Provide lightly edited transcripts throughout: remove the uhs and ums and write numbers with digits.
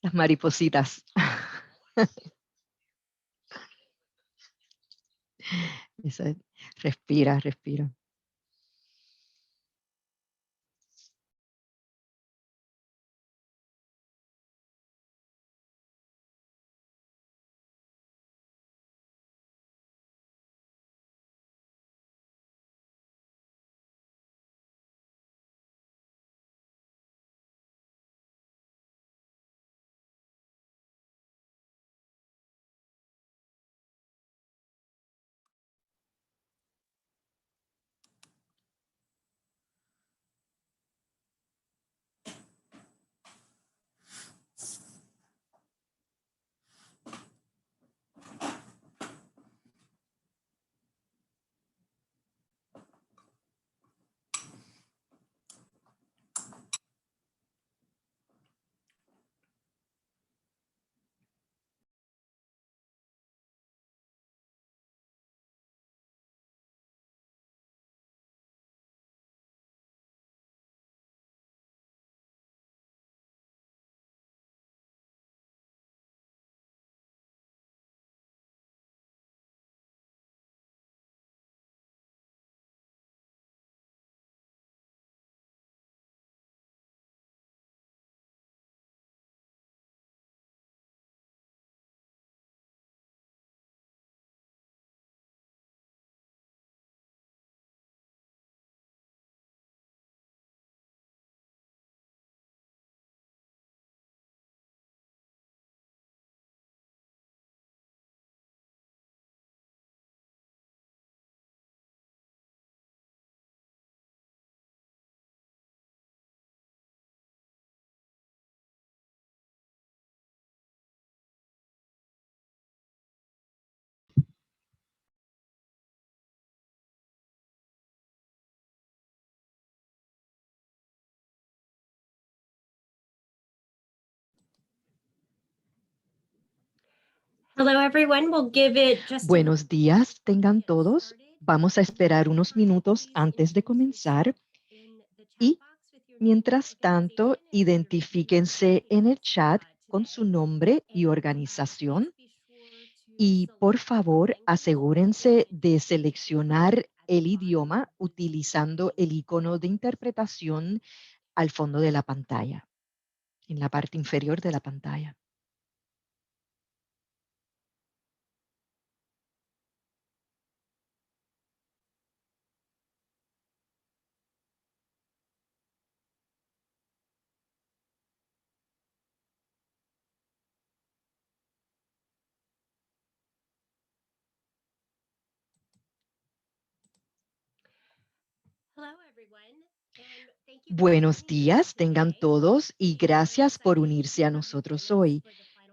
Las maripositas. Respira, respira. Hello everyone, we'll give it just Buenos días, tengan todos. Vamos a esperar unos minutos antes de comenzar y, mientras tanto, identifíquense en el chat con su nombre y organización y, por favor, asegúrense de seleccionar el idioma utilizando el icono de interpretación al fondo de la pantalla, en la parte inferior de la pantalla. Buenos días, tengan todos y gracias por unirse a nosotros hoy.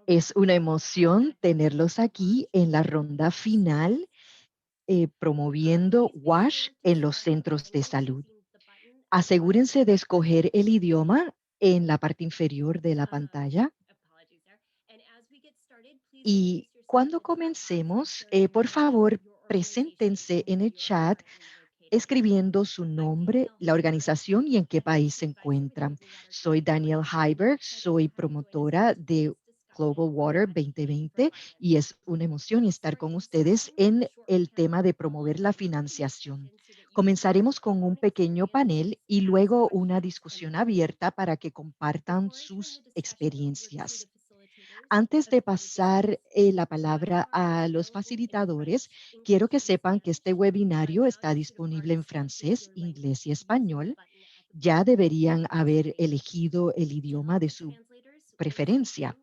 Es una emoción tenerlos aquí en la ronda final promoviendo WASH en los centros de salud. Asegúrense de escoger el idioma en la parte inferior de la pantalla. Y cuando comencemos, por favor, preséntense en el chat escribiendo su nombre, la organización y en qué país se encuentran. Soy Daniel Heiberg, soy promotora de Global Water 2020 y es una emoción estar con ustedes en el tema de promover la financiación. Comenzaremos con un pequeño panel y luego una discusión abierta para que compartan sus experiencias. Antes de pasar la palabra a los facilitadores, quiero que sepan que este webinario está disponible en francés, inglés y español. Ya deberían haber elegido el idioma de su preferencia.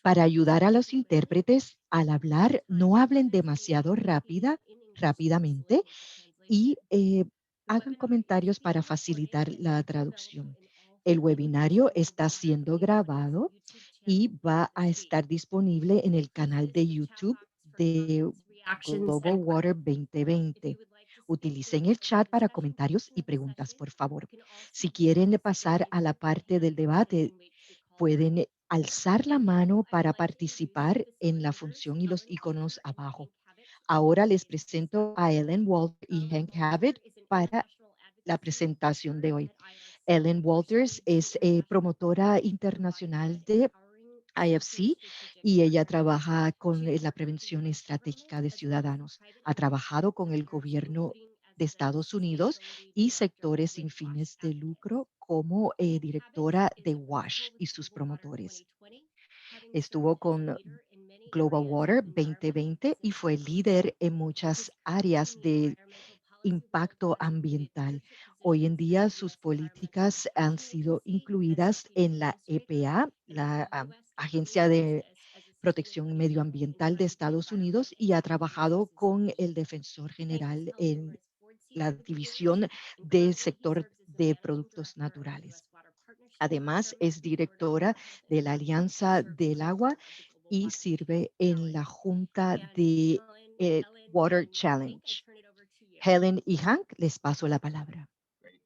Para ayudar a los intérpretes al hablar, no hablen demasiado rápidamente y hagan comentarios para facilitar la traducción. El webinario está siendo grabado y va a estar disponible en el canal de YouTube de Global Water 2020. Utilicen el chat para comentarios y preguntas, por favor. Si quieren pasar a la parte del debate, pueden alzar la mano para participar en la función y los iconos abajo. Ahora les presento a Ellen Walter y Hank Havitt para la presentación de hoy. Ellen Walters es promotora internacional de IFC, y ella trabaja con la prevención estratégica de ciudadanos. Ha trabajado con el gobierno de Estados Unidos y sectores sin fines de lucro como directora de WASH y sus promotores. Estuvo con Global Water 2020 y fue líder en muchas áreas de impacto ambiental. Hoy en día sus políticas han sido incluidas en la EPA, la Agencia de Protección Medioambiental de Estados Unidos, y ha trabajado con el defensor general en la división del sector de productos naturales. Además, es directora de la Alianza del Agua y sirve en la Junta de Water Challenge. Helen y Hank, les paso la palabra. Great.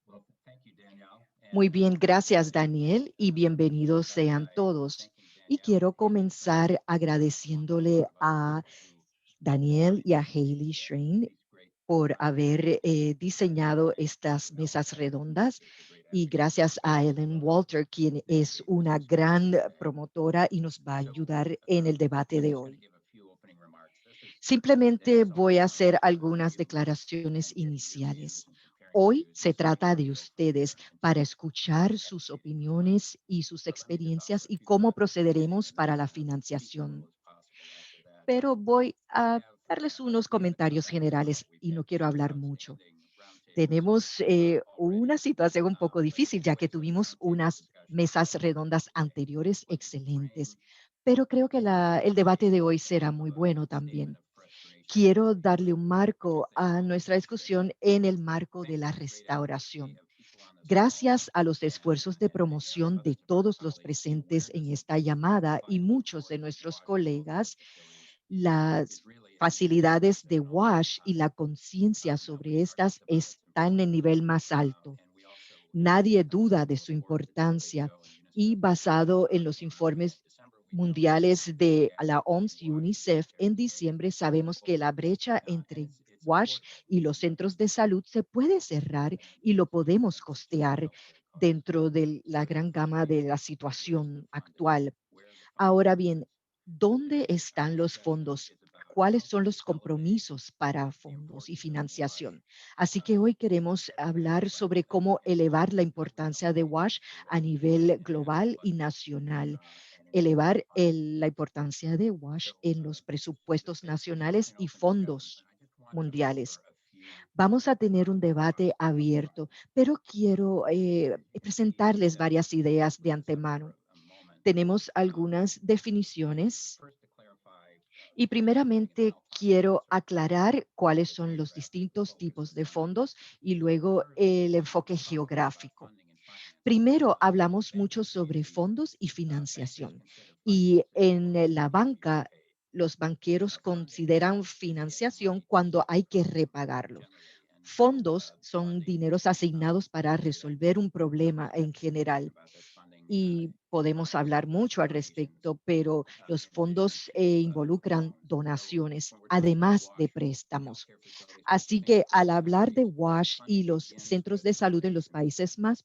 Well, thank you, Danielle. Muy And bien, gracias let me Daniel y bienvenidos start sean by todos. thanking Y Danielle quiero and comenzar a lot agradeciéndole of other a people who Daniel supported y a me in Hailey Schrein these great por haber projects. diseñado Thanks to estas Ellen mesas Walter, redondas, who's a great y advocate for gracias a Ellen both Walter, quien this es week's una discussion gran today. promotora y nos va a So ayudar en el debate I'm de just going to hoy. give a few opening remarks. This is Simplemente today's voy a summer hacer is about algunas you declaraciones and getting your iniciales. views and comparing the Hoy views and se seeing trata how de you'll ustedes compare and para contrast escuchar sus against these remarks. opiniones y sus So let me just experiencias offer a y few cómo thoughts at the beginning, procederemos and then para we'll la be thorough financiación. as possible after that. Pero voy We a have, darles as unos you might know comentarios by now, generales we've y had no quiero two hablar mucho. outstanding roundtables Tenemos already una situación un poco playing difícil, into ya que ways of the tuvimos roundtable unas discussion. mesas redondas Today, anteriores let me excelentes, frame pero creo que el debate de hoy with será somewhat of muy bueno a statement también. of frustration Quiero for darle un what you marco say a policy nuestra today. discusión en el marco de Thanks la to the great advocacy restauración. of people on this call Gracias a los and esfuerzos de many promoción de others of our todos los colleagues, the presentes en awareness of esta the llamada y vital muchos de importance of nuestros WASH and low-flow colegas, facilities is las really at an facilidades de unprecedented WASH y high. la conciencia sobre Nobody's estas argued about its están en importance. nivel más alto. And we also Nadie know duda de both su worked at importancia, WHO and y UNICEF basado en los on in informes December, we know mundiales de the gap la between OMS y WASH and UNICEF healthcare en facilities diciembre, is sabemos que la closing. brecha And entre it's WASH important y los centros de salud se puede cerrar y lo podemos for costear healthcare costs. dentro de So la the gran first gama de issue la is the situación funding, actual. where the funding Ahora is. bien, ¿dónde están los Discussion fondos? is about ¿Cuáles how son to los elevate compromisos para the fondos y importance of WASH financiación? Así que hoy queremos at the hablar national sobre level cómo and elevar la importancia de elevate WASH the a level of nivel funding in national global y budgets nacional. and in federal Elevar funding. la importancia de So WASH en los this presupuestos is an nacionales y open discussion, but fondos I just want to mundiales. offer a few Vamos a tener un debate thoughts up front. abierto, pero quiero These presentarles varias ideas de put aside antemano. for a moment. Tenemos algunas definiciones First, to clarify y what's funding and primeramente how funding is quiero distributed. aclarar cuáles The son los geographic distintos focus tipos of de funding. fondos y luego First, el enfoque we'll talk a lot about geográfico. funding and financing. Primero, hablamos Bank mucho sobre activities, fondos y bankers financiación. consider funding Y to be en close la to being banca, repaid. los banqueros Funding consideran is getting the financiación money to cuando solve hay a que problem repagarlos. generally. And so Fondos son funding dineros asignados para is a resolver un number problema of en different ways general. about this funding Y podemos hablar includes mucho al donations respecto, pero los in addition fondos to involucran loans. So donaciones, when we're talking about además de WASH and préstamos. healthcare facilities, we have to Así think que al hablar de the WASH y funding los begins centros with de salud en los donations. países más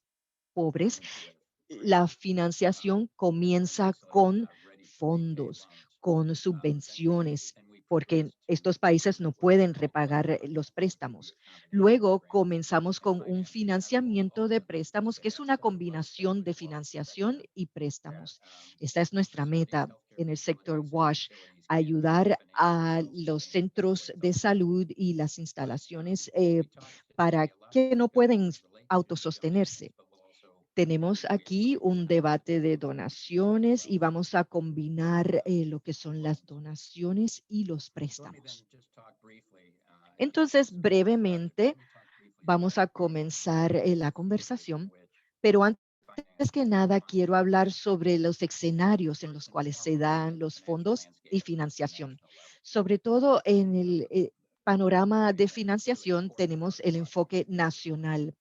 pobres, Moving to the la phrase financiación comienza facilities con ready to repay fondos, loans, con subvenciones, porque estos países no pueden repagar los préstamos. Luego comenzamos con un financiamiento de préstamos, que es una combinación de financiación y préstamos. Esta es nuestra meta en el sector WASH, ayudar a los centros de salud y las instalaciones para que no pueden autosostenerse. Tenemos aquí un debate de donaciones y vamos a combinar lo que son las donaciones y los préstamos. Entonces, brevemente, vamos a comenzar la conversación, pero antes que nada quiero hablar sobre los escenarios en los cuales se dan los fondos y financiación. Sobre todo en el panorama de financiación tenemos el enfoque nacional,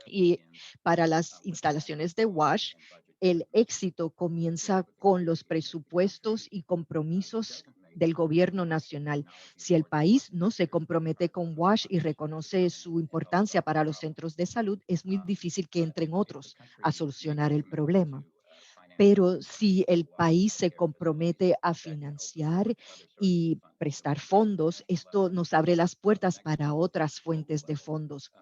y para las instalaciones de WASH, el éxito comienza con los presupuestos y compromisos del gobierno nacional. Si el país no se compromete con WASH y reconoce su importancia para los centros de salud, es muy difícil que entren otros a solucionar el problema. Pero si el país se compromete a financiar y prestar fondos, esto nos abre las puertas para otras fuentes de fondos.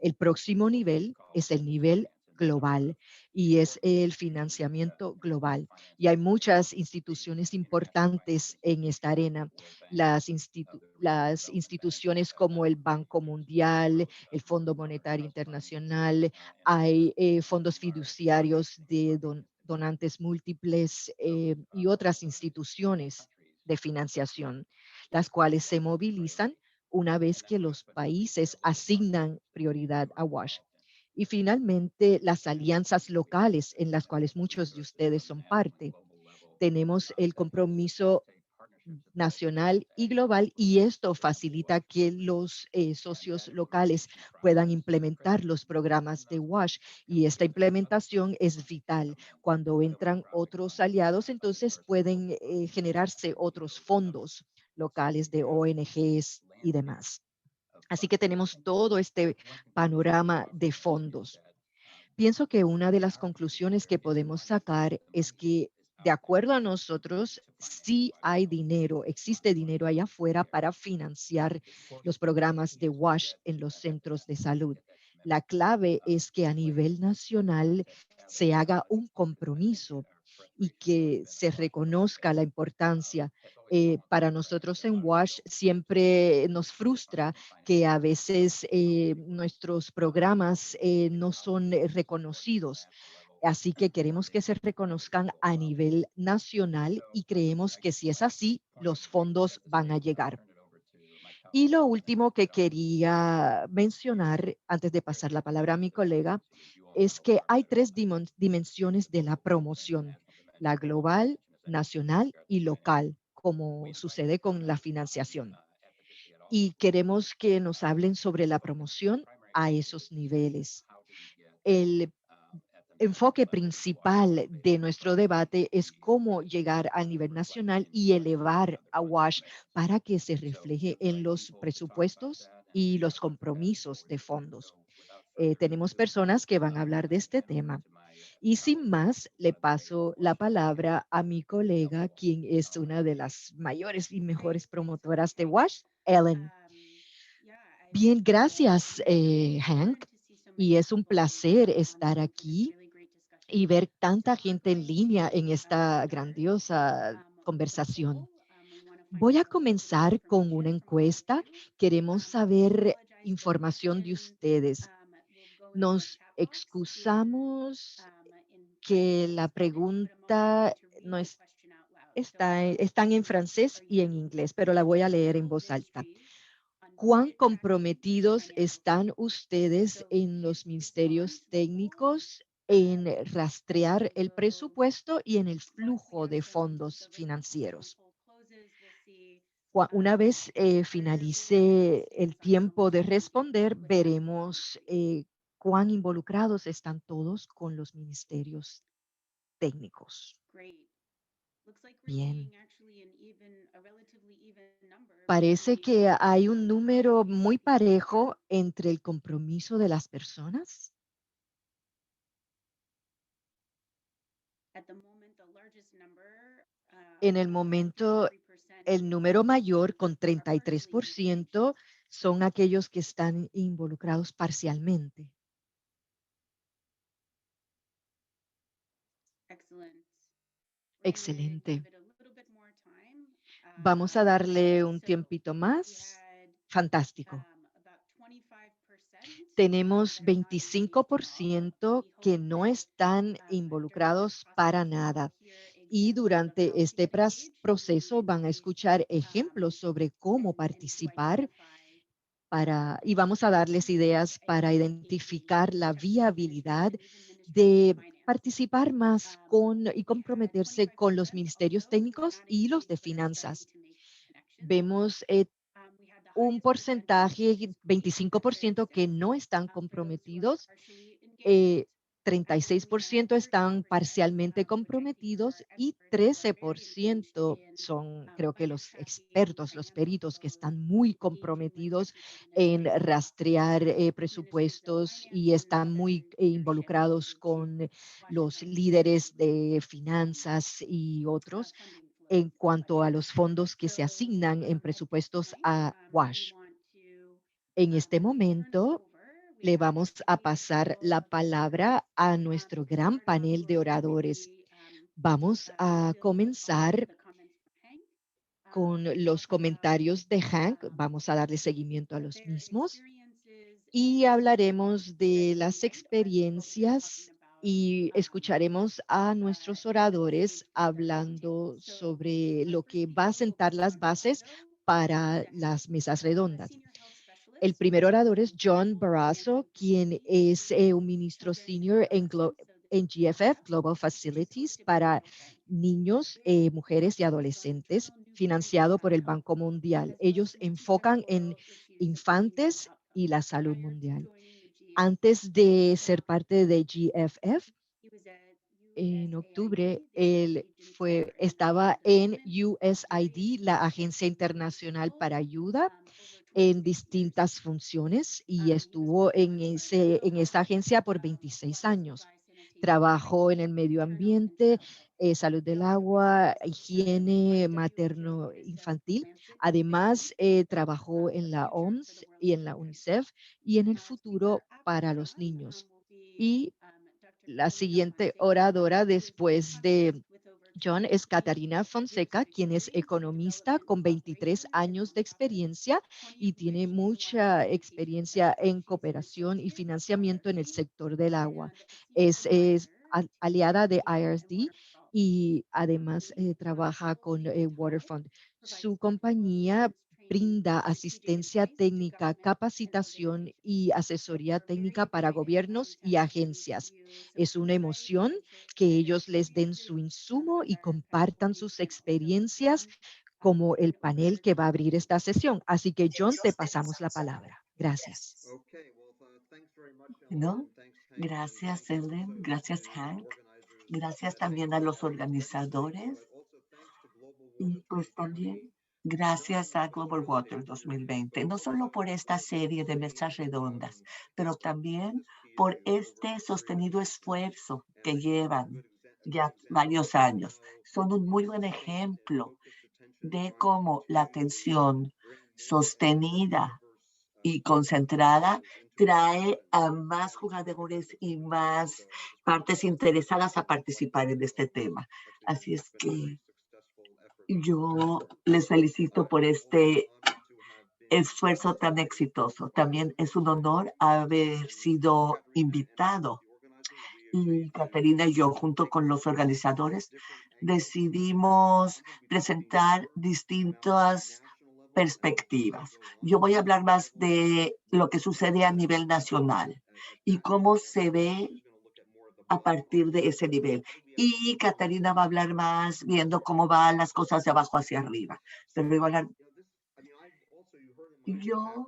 El próximo nivel es el nivel global y es el financiamiento global. Y hay muchas instituciones importantes en esta arena. Las instituciones como el Banco Mundial, el Fondo Monetario Internacional, hay fondos fiduciarios de donantes múltiples y otras instituciones de financiación, las cuales se movilizan una vez que los países asignan prioridad a WASH. Y finalmente, las alianzas locales en las cuales muchos de ustedes son parte. Tenemos el compromiso nacional y global y esto facilita que los socios locales puedan implementar los programas de WASH y esta implementación es vital. Cuando entran otros aliados, entonces pueden generarse otros fondos locales de ONGs y demás. Así que tenemos todo este panorama de fondos. Pienso que una de las conclusiones que podemos sacar es que, de acuerdo a nosotros, sí hay dinero, existe dinero allá afuera para financiar los programas de WASH en los centros de salud. La clave es que a nivel nacional se haga un compromiso y que se reconozca la importancia. Para nosotros en WASH siempre nos frustra que a veces nuestros programas no son reconocidos. Así que queremos que se reconozcan a nivel nacional y creemos que si es así, los fondos van a llegar. Y lo último que quería mencionar antes de pasar la palabra a mi colega es que hay tres dimensiones de la promoción, la global, nacional y local, como sucede con la financiación. Y queremos que nos hablen sobre la promoción a esos niveles. El enfoque principal de nuestro debate es cómo llegar al nivel nacional y elevar a WASH para que se refleje en los presupuestos y los compromisos de fondos. Tenemos personas que van a hablar de este tema. Y sin más, le paso la palabra a mi colega, quien es una de las mayores y mejores promotoras de WASH, Ellen. Bien, gracias, Hank. Y es un placer estar aquí y ver tanta gente en línea en esta grandiosa conversación. Voy a comenzar con una encuesta. Queremos saber información de ustedes. Nos excusamos que la pregunta no están en francés y en inglés, pero la voy a leer en voz alta. ¿Cuán comprometidos están ustedes en los ministerios técnicos en rastrear el presupuesto y en el flujo de fondos financieros? Una vez finalice el tiempo de responder, veremos cuán involucrados están todos con los ministerios técnicos. Bien. Parece que hay un número muy parejo entre el compromiso de las personas. En el momento, el número mayor con 33% son aquellos que están involucrados parcialmente. Excelente. Vamos a darle un tiempito más. Fantástico. Tenemos 25% que no están involucrados para nada. Y durante este proceso van a escuchar ejemplos sobre cómo participar y vamos a darles ideas para identificar la viabilidad de participar más y comprometerse con los ministerios técnicos y los de finanzas. Vemos un porcentaje, 25% que no están comprometidos. 36% están parcialmente comprometidos y 13% son, creo que los expertos, los peritos que están muy comprometidos en rastrear presupuestos y están muy involucrados con los líderes de finanzas y otros en cuanto a los fondos que se asignan en presupuestos a WASH. En este momento, le vamos a pasar la palabra a nuestro gran panel de oradores. Vamos a comenzar con los comentarios de Hank. Vamos a darle seguimiento a los mismos y hablaremos de las experiencias y escucharemos a nuestros oradores hablando sobre lo que va a sentar las bases para las mesas redondas. El primer orador es John Barrasso, quien es un ministro senior en GFF, Global Facilities, para niños, mujeres y adolescentes, financiado por el Banco Mundial. Ellos enfocan en infantes y la salud mundial. Antes de ser parte de GFF, en octubre, él estaba en USAID, la Agencia Internacional para Ayuda, en distintas funciones y estuvo en esa agencia por 26 años. Trabajó en el medio ambiente, salud del agua, higiene materno-infantil. Además, trabajó en la OMS y en la UNICEF y en el futuro para los niños. Y la siguiente oradora después de John es Catarina Fonseca, quien es economista con 23 años de experiencia y tiene mucha experiencia en cooperación y financiamiento en el sector del agua. Es aliada de IRSD y además trabaja con Waterfund. Su compañía brinda asistencia técnica, capacitación y asesoría técnica para gobiernos y agencias. Es una emoción que ellos les den su insumo y compartan sus experiencias como el panel que va a abrir esta sesión. Así que, John, te pasamos la palabra. Gracias. No, gracias, Ellen. Gracias, Hank. Gracias también a los organizadores. Y pues también gracias a Global Water 2020, no solo por esta serie de mesas redondas, pero también por este sostenido esfuerzo que llevan ya varios años. Son un muy buen ejemplo de cómo la atención sostenida y concentrada trae a más jugadores y más partes interesadas a participar en este tema. Así es que yo les felicito por este esfuerzo tan exitoso. También es un honor haber sido invitado. Y Caterina y yo, junto con los organizadores, decidimos presentar distintas perspectivas. Yo voy a hablar más de lo que sucede a nivel nacional y cómo se ve a partir de ese nivel. Y Catarina va a hablar más viendo cómo van las cosas de abajo hacia arriba. Pero voy a hablar. Yo,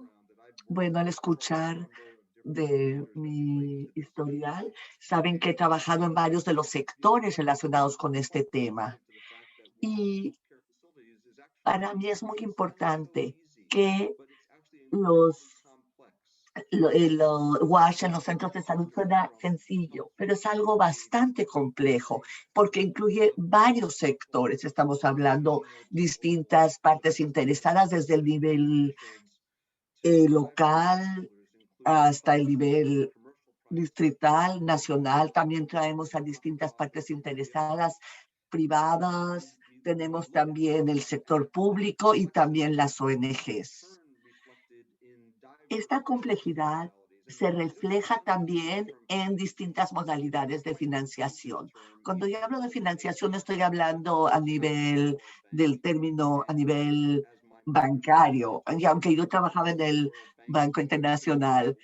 bueno, al escuchar de mi historial, saben que he trabajado en varios de los sectores relacionados con este tema. Y para mí es muy importante que los WASH en los centros de salud suena sencillo, pero es algo bastante complejo porque incluye varios sectores. Estamos hablando distintas partes interesadas desde el nivel local hasta el nivel distrital, nacional. También traemos a distintas partes interesadas privadas. Tenemos también el sector público y también las ONGs. Esta complejidad se refleja también en distintas modalidades de financiación. Cuando yo hablo de financiación, estoy hablando a nivel del término, a nivel bancario. Y aunque yo trabajaba en el Banco Internacional,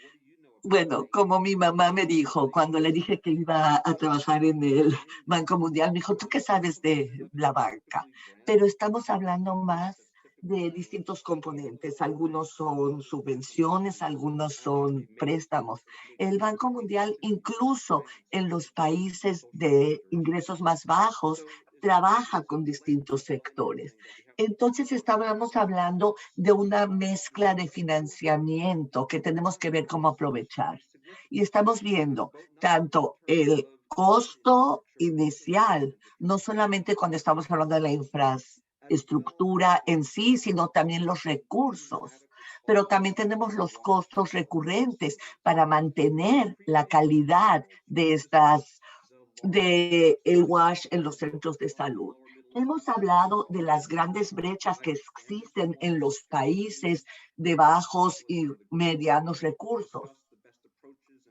bueno, como mi mamá me dijo, cuando le dije que iba a trabajar en el Banco Mundial, me dijo, ¿tú qué sabes de la banca? Pero estamos hablando más de distintos componentes. Algunos son subvenciones, algunos son préstamos. El Banco Mundial, incluso en los países de ingresos más bajos, trabaja con distintos sectores. Entonces, estábamos hablando de una mezcla de financiamiento que tenemos que ver cómo aprovechar. Y estamos viendo tanto el costo inicial, no solamente cuando estamos hablando de la infraestructura en sí, sino también los recursos. Pero también tenemos los costos recurrentes para mantener la calidad de el WASH en los centros de salud. Hemos hablado de las grandes brechas que existen en los países de bajos y medianos recursos.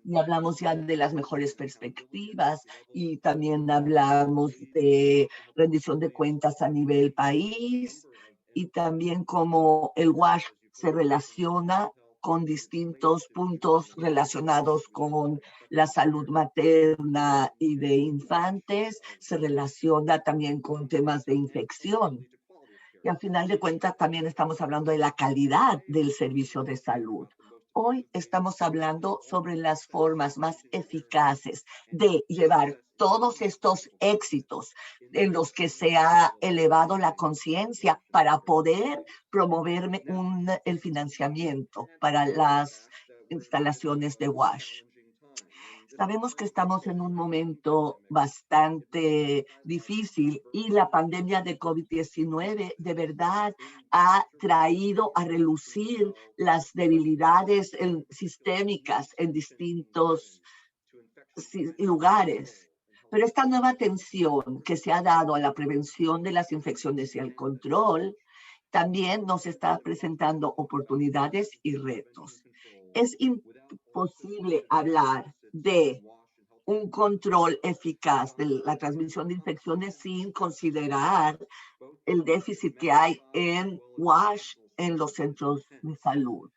Y hablamos ya de las mejores perspectivas y también hablamos de rendición de cuentas a nivel país y también cómo el WASH se relaciona con distintos puntos relacionados con la salud materna y de infantes, se relaciona también con temas de infección. Y al final de cuentas también estamos hablando de la calidad del servicio de salud. Hoy estamos hablando sobre las formas más eficaces de llevar todos estos éxitos en los que se ha elevado la conciencia para poder promover el financiamiento para las instalaciones de WASH. Sabemos que estamos en un momento bastante difícil y la pandemia de COVID-19 de verdad ha traído a relucir las debilidades sistémicas en distintos lugares. Pero esta nueva atención que se ha dado a la prevención de las infecciones y al control también nos está presentando oportunidades y retos. Es imposible hablar de un control eficaz de la transmisión de infecciones sin considerar el déficit que hay en WASH en los centros de salud.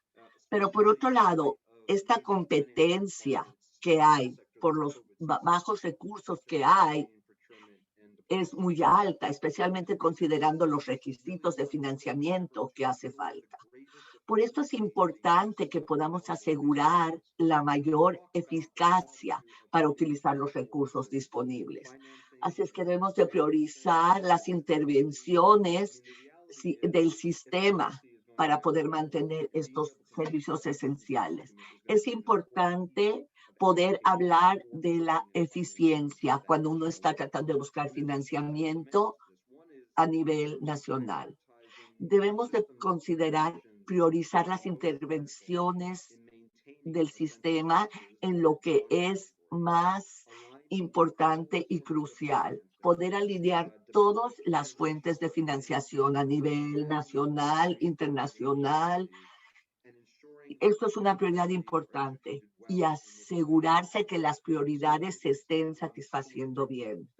Pero por otro lado, esta competencia que hay por los bajos recursos que hay es muy alta, especialmente considerando los requisitos de financiamiento que hace falta. Por esto es importante que podamos asegurar la mayor eficacia para utilizar los recursos disponibles. Así es que debemos de priorizar las intervenciones del sistema para poder mantener estos servicios esenciales. Es importante poder hablar de la eficiencia cuando uno está tratando de buscar financiamiento a nivel nacional. Debemos de considerar priorizar las intervenciones del sistema en lo que es más importante y crucial. Poder alinear todas las fuentes de financiación a nivel nacional, internacional. Esto es una prioridad importante y asegurarse que las prioridades se estén satisfaciendo bien.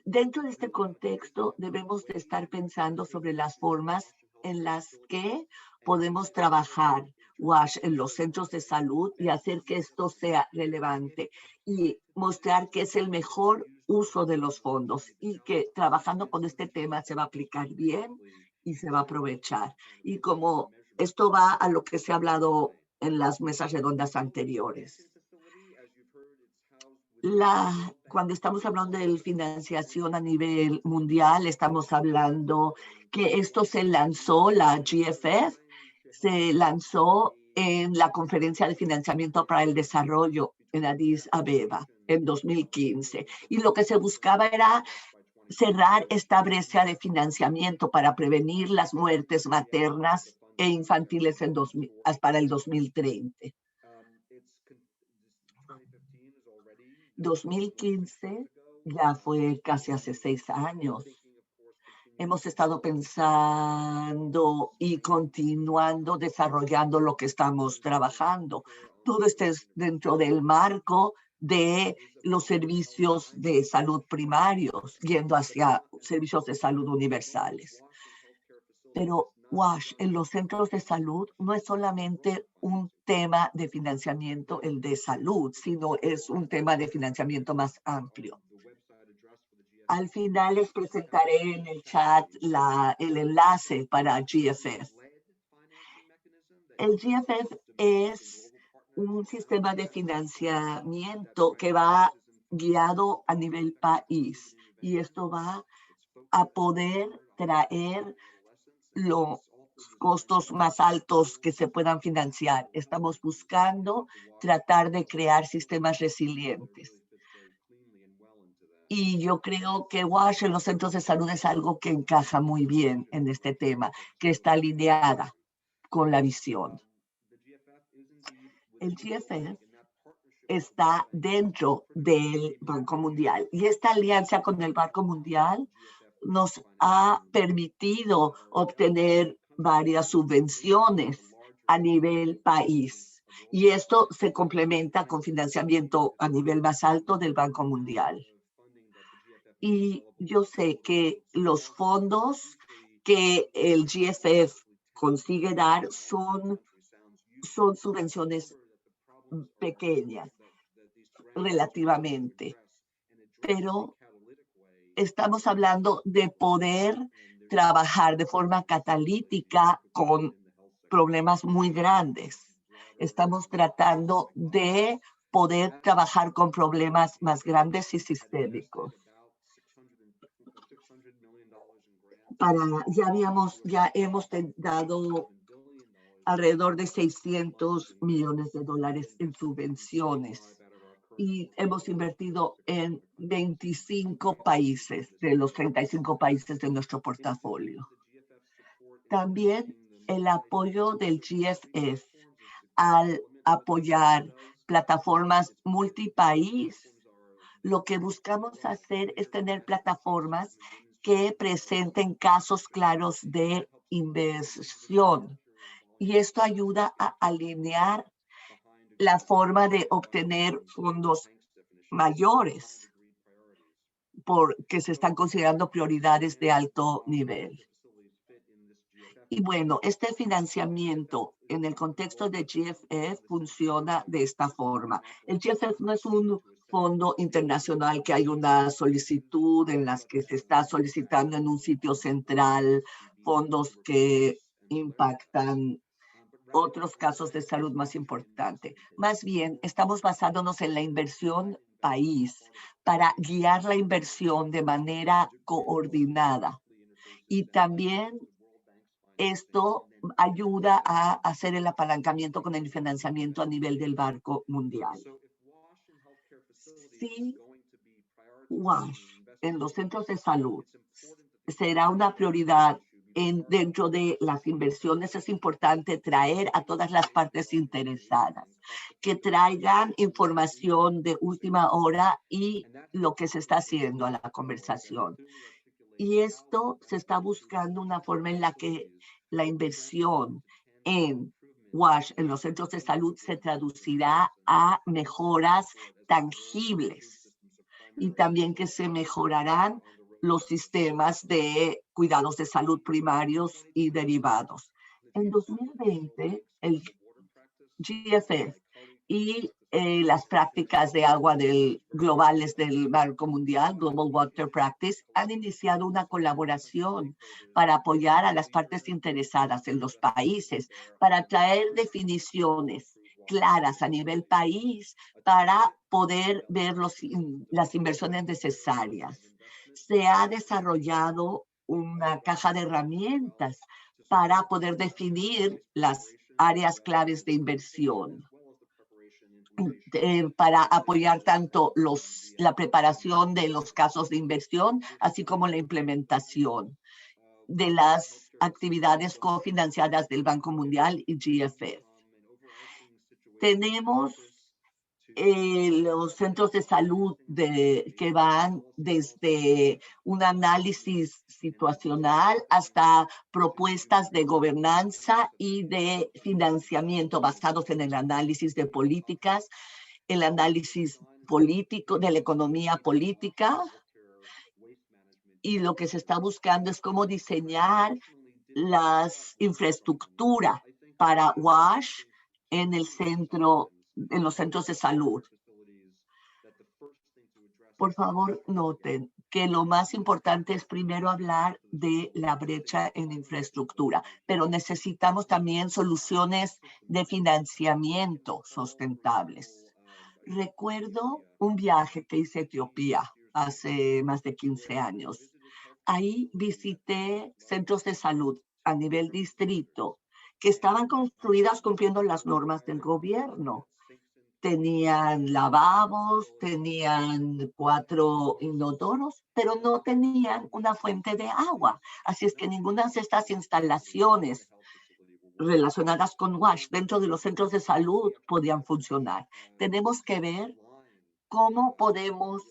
Dentro de este contexto, debemos de estar pensando sobre las formas en las que podemos trabajar WASH en los centros de salud y hacer que esto sea relevante y mostrar que es el mejor uso de los fondos y que trabajando con este tema se va a aplicar bien y se va a aprovechar. Y como esto va a lo que se ha hablado en las mesas redondas anteriores. Cuando estamos hablando de financiación a nivel mundial, estamos hablando que esto se lanzó, la GFF, se lanzó en la Conferencia de Financiamiento para el Desarrollo en Addis Abeba en 2015. Y lo que se buscaba era cerrar esta brecha de financiamiento para prevenir las muertes maternas e infantiles para el 2030. 2015 ya fue casi hace 6 años. Hemos estado pensando y continuando desarrollando lo que estamos trabajando. Todo esto es dentro del marco de los servicios de salud primarios, yendo hacia servicios de salud universales. Pero WASH en los centros de salud no es solamente un tema de financiamiento, el de salud, sino es un tema de financiamiento más amplio. Al final les presentaré en el chat el enlace para GFF. El GFF es un sistema de financiamiento que va guiado a nivel país y esto va a poder traer los costos más altos que se puedan financiar. Estamos buscando tratar de crear sistemas resilientes. Y yo creo que WASH en los centros de salud es algo que encaja muy bien en este tema, que está alineada con la visión. El GFF está dentro del Banco Mundial y esta alianza con el Banco Mundial nos ha permitido obtener varias subvenciones a nivel país y esto se complementa con financiamiento a nivel más alto del Banco Mundial. Y yo sé que los fondos que el GFF consigue dar son subvenciones pequeñas relativamente, pero estamos hablando de poder trabajar de forma catalítica con problemas muy grandes. Estamos tratando de poder trabajar con problemas más grandes y sistémicos. Ya hemos dado alrededor de $600 millones en subvenciones y hemos invertido en 25 países de los 35 países de nuestro portafolio. También el apoyo del GFF al apoyar plataformas multipaís, lo que buscamos hacer es tener plataformas que presenten casos claros de inversión. Y esto ayuda a alinear la forma de obtener fondos mayores porque se están considerando prioridades de alto nivel. Y bueno, este financiamiento en el contexto de GFF funciona de esta forma. El GFF no es un fondo internacional que hay una solicitud en las que se está solicitando en un sitio central fondos que impactan otros casos de salud más importantes. Más bien, estamos basándonos en la inversión país para guiar la inversión de manera coordinada. Y también esto ayuda a hacer el apalancamiento con el financiamiento a nivel del Banco Mundial. Si WASH en los centros de salud será una prioridad dentro de las inversiones, es importante traer a todas las partes interesadas que traigan información de última hora y lo que se está haciendo a la conversación. Y esto se está buscando una forma en la que la inversión en WASH, en los centros de salud, se traducirá a mejoras tangibles y también que se mejorarán los sistemas de cuidados de salud primarios y derivados. En 2020, el GFF y las prácticas de agua globales del Banco Mundial, Global Water Practice, han iniciado una colaboración para apoyar a las partes interesadas en los países, para traer definiciones claras a nivel país para poder ver las inversiones necesarias. Se ha desarrollado una caja de herramientas para poder definir las áreas claves de inversión, para apoyar tanto la preparación de los casos de inversión, así como la implementación de las actividades cofinanciadas del Banco Mundial y GFF. Tenemos los centros de salud que van desde un análisis situacional hasta propuestas de gobernanza y de financiamiento basados en el análisis de políticas, el análisis político de la economía política. Y lo que se está buscando es cómo diseñar las infraestructuras para WASH en los centros de salud. Por favor, noten que lo más importante es primero hablar de la brecha en infraestructura, pero necesitamos también soluciones de financiamiento sustentables. Recuerdo un viaje que hice a Etiopía hace más de 15 años. Ahí visité centros de salud a nivel distrito que estaban construidas cumpliendo las normas del gobierno. Tenían lavabos, tenían 4 inodoros, pero no tenían una fuente de agua. Así es que ninguna de estas instalaciones relacionadas con WASH dentro de los centros de salud podían funcionar. Tenemos que ver cómo podemos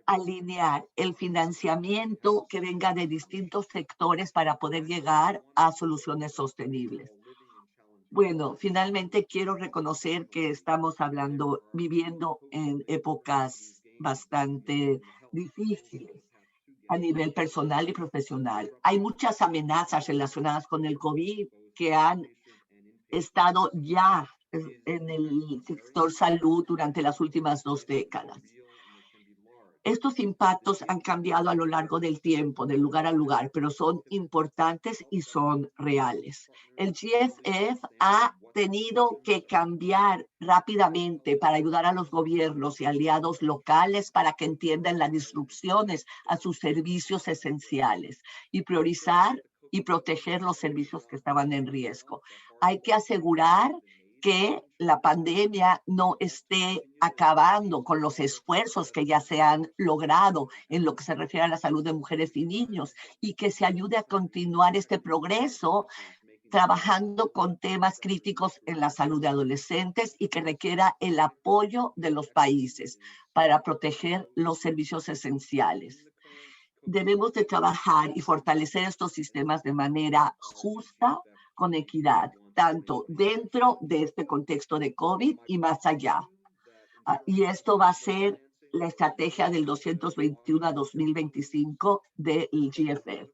alinear el financiamiento que venga de distintos sectores para poder llegar a soluciones sostenibles. Bueno, finalmente quiero reconocer que estamos viviendo en épocas bastante difíciles a nivel personal y profesional. Hay muchas amenazas relacionadas con el COVID que han estado ya en el sector salud durante las últimas 2 décadas. Estos impactos han cambiado a lo largo del tiempo, de lugar a lugar, pero son importantes y son reales. El GFF ha tenido que cambiar rápidamente para ayudar a los gobiernos y aliados locales para que entiendan las disrupciones a sus servicios esenciales y priorizar y proteger los servicios que estaban en riesgo. Hay que asegurar que la pandemia no esté acabando con los esfuerzos que ya se han logrado en lo que se refiere a la salud de mujeres y niños y que se ayude a continuar este progreso trabajando con temas críticos en la salud de adolescentes y que requiera el apoyo de los países para proteger los servicios esenciales. Debemos de trabajar y fortalecer estos sistemas de manera justa, con equidad, tanto dentro de este contexto de COVID y más allá. Y esto va a ser la estrategia del 221 a 2025 del GFF.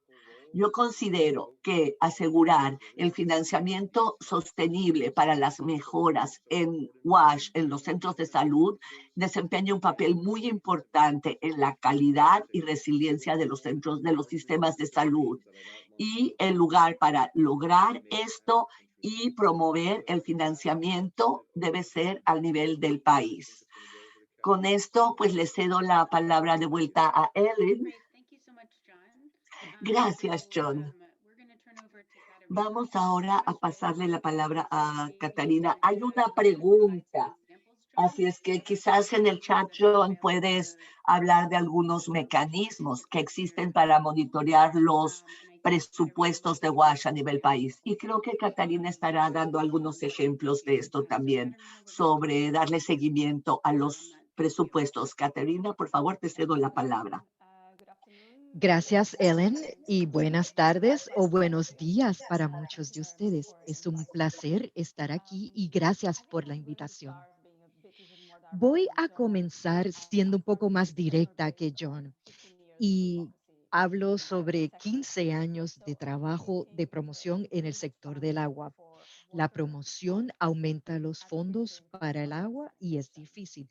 Yo considero que asegurar el financiamiento sostenible para las mejoras en WASH, en los centros de salud, desempeña un papel muy importante en la calidad y resiliencia de los centros, de los sistemas de salud. Y el lugar para lograr esto y promover el financiamiento debe ser al nivel del país. Con esto, pues le cedo la palabra de vuelta a Ellen. Gracias, John. Vamos ahora a pasarle la palabra a Catarina. Hay una pregunta, así es que quizás en el chat, John, puedes hablar de algunos mecanismos que existen para monitorear los presupuestos de WASH a nivel país. Y creo que Catarina estará dando algunos ejemplos de esto también, sobre darle seguimiento a los presupuestos. Catarina, por favor, te cedo la palabra. Gracias, Ellen, y buenas tardes o buenos días para muchos de ustedes. Es un placer estar aquí y gracias por la invitación. Voy a comenzar siendo un poco más directa que John y hablo sobre 15 años de trabajo de promoción en el sector del agua. La promoción aumenta los fondos para el agua y es difícil.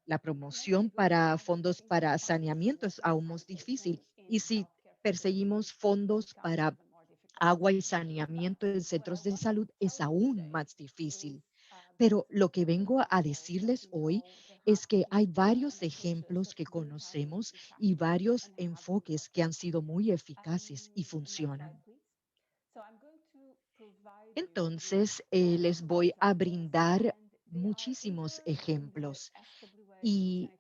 La promoción para fondos para saneamiento es aún más difícil. Y si perseguimos fondos para agua y saneamiento en centros de salud, es aún más difícil. Pero lo que vengo a decirles hoy es que hay varios ejemplos que conocemos y varios enfoques que han sido muy eficaces y funcionan. Entonces, les voy a brindar muchísimos ejemplos y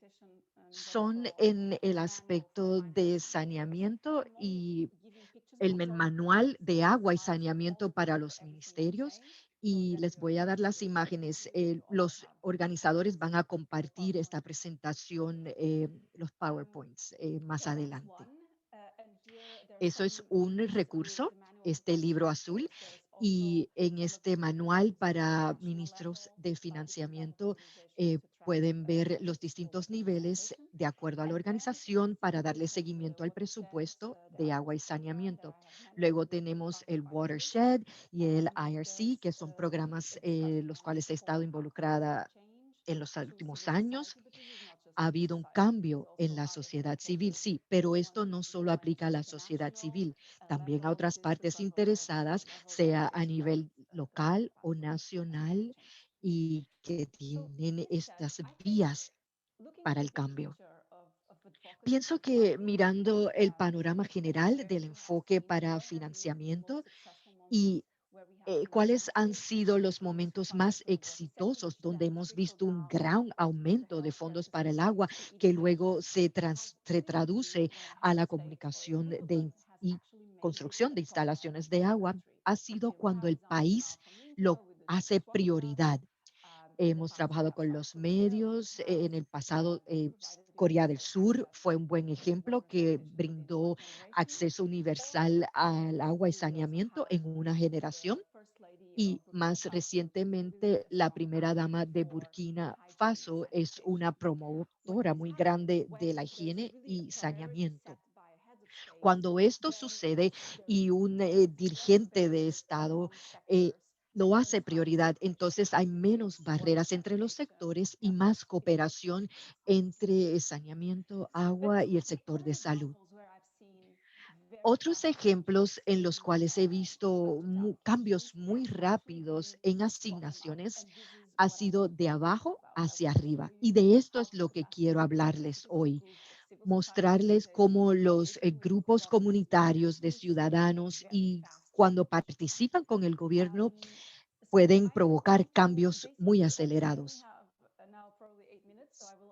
son en el aspecto de saneamiento y el manual de agua y saneamiento para los ministerios. Y les voy a dar las imágenes. Los organizadores van a compartir esta presentación, los PowerPoints, más adelante. Eso es un recurso, este libro azul, y en este manual para ministros de financiamiento pueden ver los distintos niveles de acuerdo a la organización para darle seguimiento al presupuesto de agua y saneamiento. Luego tenemos el Watershed y el IRC, que son programas los cuales he estado involucrada en los últimos años. ha habido un cambio en la sociedad civil, sí, pero esto no solo aplica a la sociedad civil, también a otras partes interesadas, sea a nivel local o nacional, y que tienen estas vías para el cambio. Pienso que mirando el panorama general del enfoque para financiamiento y cuáles han sido los momentos más exitosos donde hemos visto un gran aumento de fondos para el agua que luego se traduce a la comunicación y construcción de instalaciones de agua, ha sido cuando el país lo hace prioridad. Hemos trabajado con los medios. En el pasado, Corea del Sur fue un buen ejemplo que brindó acceso universal al agua y saneamiento en una generación. Y más recientemente, la primera dama de Burkina Faso es una promotora muy grande de la higiene y saneamiento. Cuando esto sucede y un dirigente de Estado eh, lo hace prioridad, entonces hay menos barreras entre los sectores y más cooperación entre saneamiento, agua y el sector de salud. Otros ejemplos en los cuales he visto cambios muy rápidos en asignaciones ha sido de abajo hacia arriba. Y de esto es lo que quiero hablarles hoy, mostrarles cómo los grupos comunitarios de ciudadanos y cuando participan con el gobierno pueden provocar cambios muy acelerados.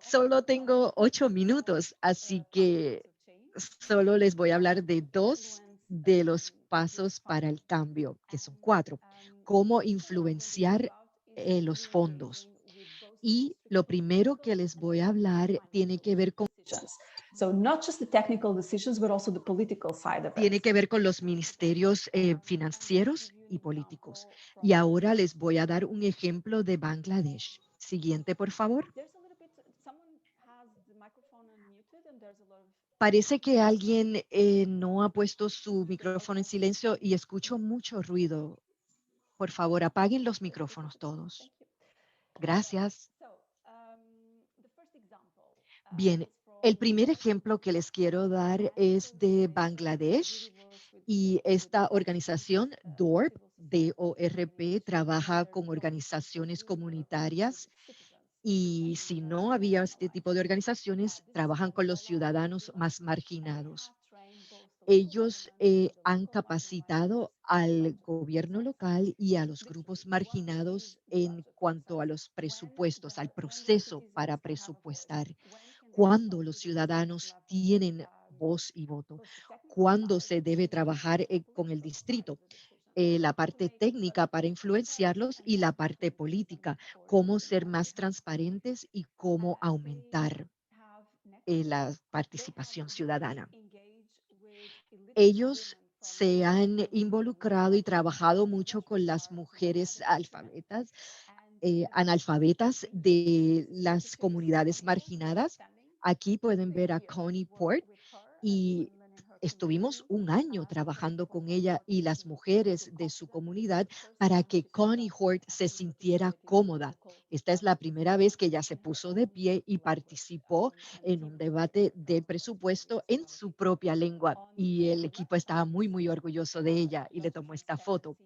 Solo tengo 8 minutos, así que solo les voy a hablar de dos de los pasos para el cambio, que son cuatro. Cómo influenciar los fondos. Y lo primero que les voy a hablar So not just the technical decisions, but also the political side of it. tiene que ver con los ministerios financieros y políticos. Y ahora les voy a dar un ejemplo de Bangladesh. Siguiente, por favor. Someone has the microphone unmuted and there's a lot of Parece que alguien no ha puesto su micrófono en silencio y escucho mucho ruido. Por favor, apaguen los micrófonos todos. Thank you. Gracias. So, the first example Bien, is el from primer ejemplo que les quiero dar es de Bangladesh y esta organización DORP, DORP, trabaja con organizaciones comunitarias y si no había este tipo de organizaciones, trabajan con los ciudadanos más marginados. Ellos han capacitado al gobierno local y a los grupos marginados en cuanto a los presupuestos, al proceso para presupuestar, cuándo los ciudadanos tienen voz y voto, cuándo se debe trabajar con el distrito, la parte técnica para influenciarlos y la parte política, cómo ser más transparentes y cómo aumentar la participación ciudadana. Ellos se han involucrado y trabajado mucho con las mujeres analfabetas de las comunidades marginadas. Aquí pueden ver a Connie Port y estuvimos un año trabajando con ella y las mujeres de su comunidad para que Connie Hort se sintiera cómoda. Esta es la primera vez que ella se puso de pie y participó en un debate de presupuesto en su propia lengua y el equipo estaba muy, muy orgulloso de ella y le tomó esta foto.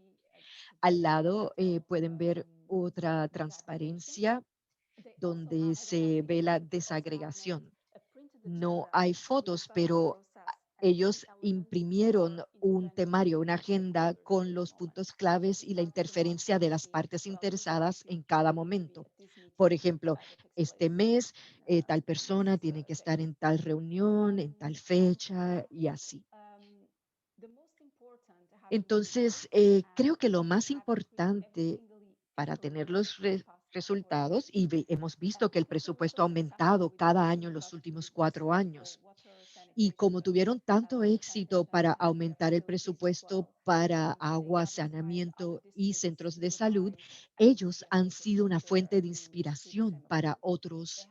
Al lado pueden ver otra transparencia donde se ve la desagregación. No hay fotos, pero ellos imprimieron un temario, una agenda con los puntos claves y la interferencia de las partes interesadas en cada momento. Por ejemplo, este mes tal persona tiene que estar en tal reunión, en tal fecha y así. Entonces, creo que lo más importante para tener los resultados, y hemos visto que el presupuesto ha aumentado cada año en los últimos 4 años, y como tuvieron tanto éxito para aumentar el presupuesto para agua, saneamiento y centros de salud, ellos han sido una fuente de inspiración para otros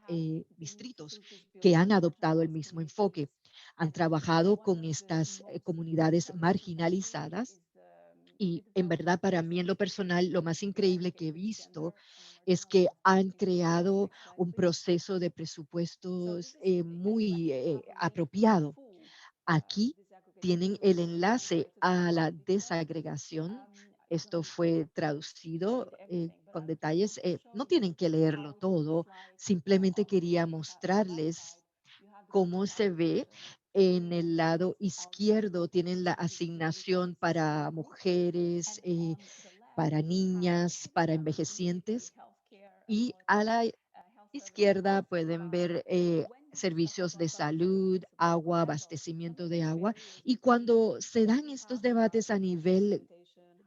distritos que han adoptado el mismo enfoque. Han trabajado con estas comunidades marginalizadas Y en verdad, para mí en lo personal, lo más increíble que he visto es que han creado un proceso de presupuestos muy apropiado. Aquí tienen el enlace a la desagregación. Esto fue traducido con detalles. No tienen que leerlo todo, simplemente quería mostrarles cómo se ve. En el lado izquierdo tienen la asignación para mujeres, para niñas, para envejecientes, y a la izquierda pueden ver servicios de salud, agua, abastecimiento de agua. Y cuando se dan estos debates a nivel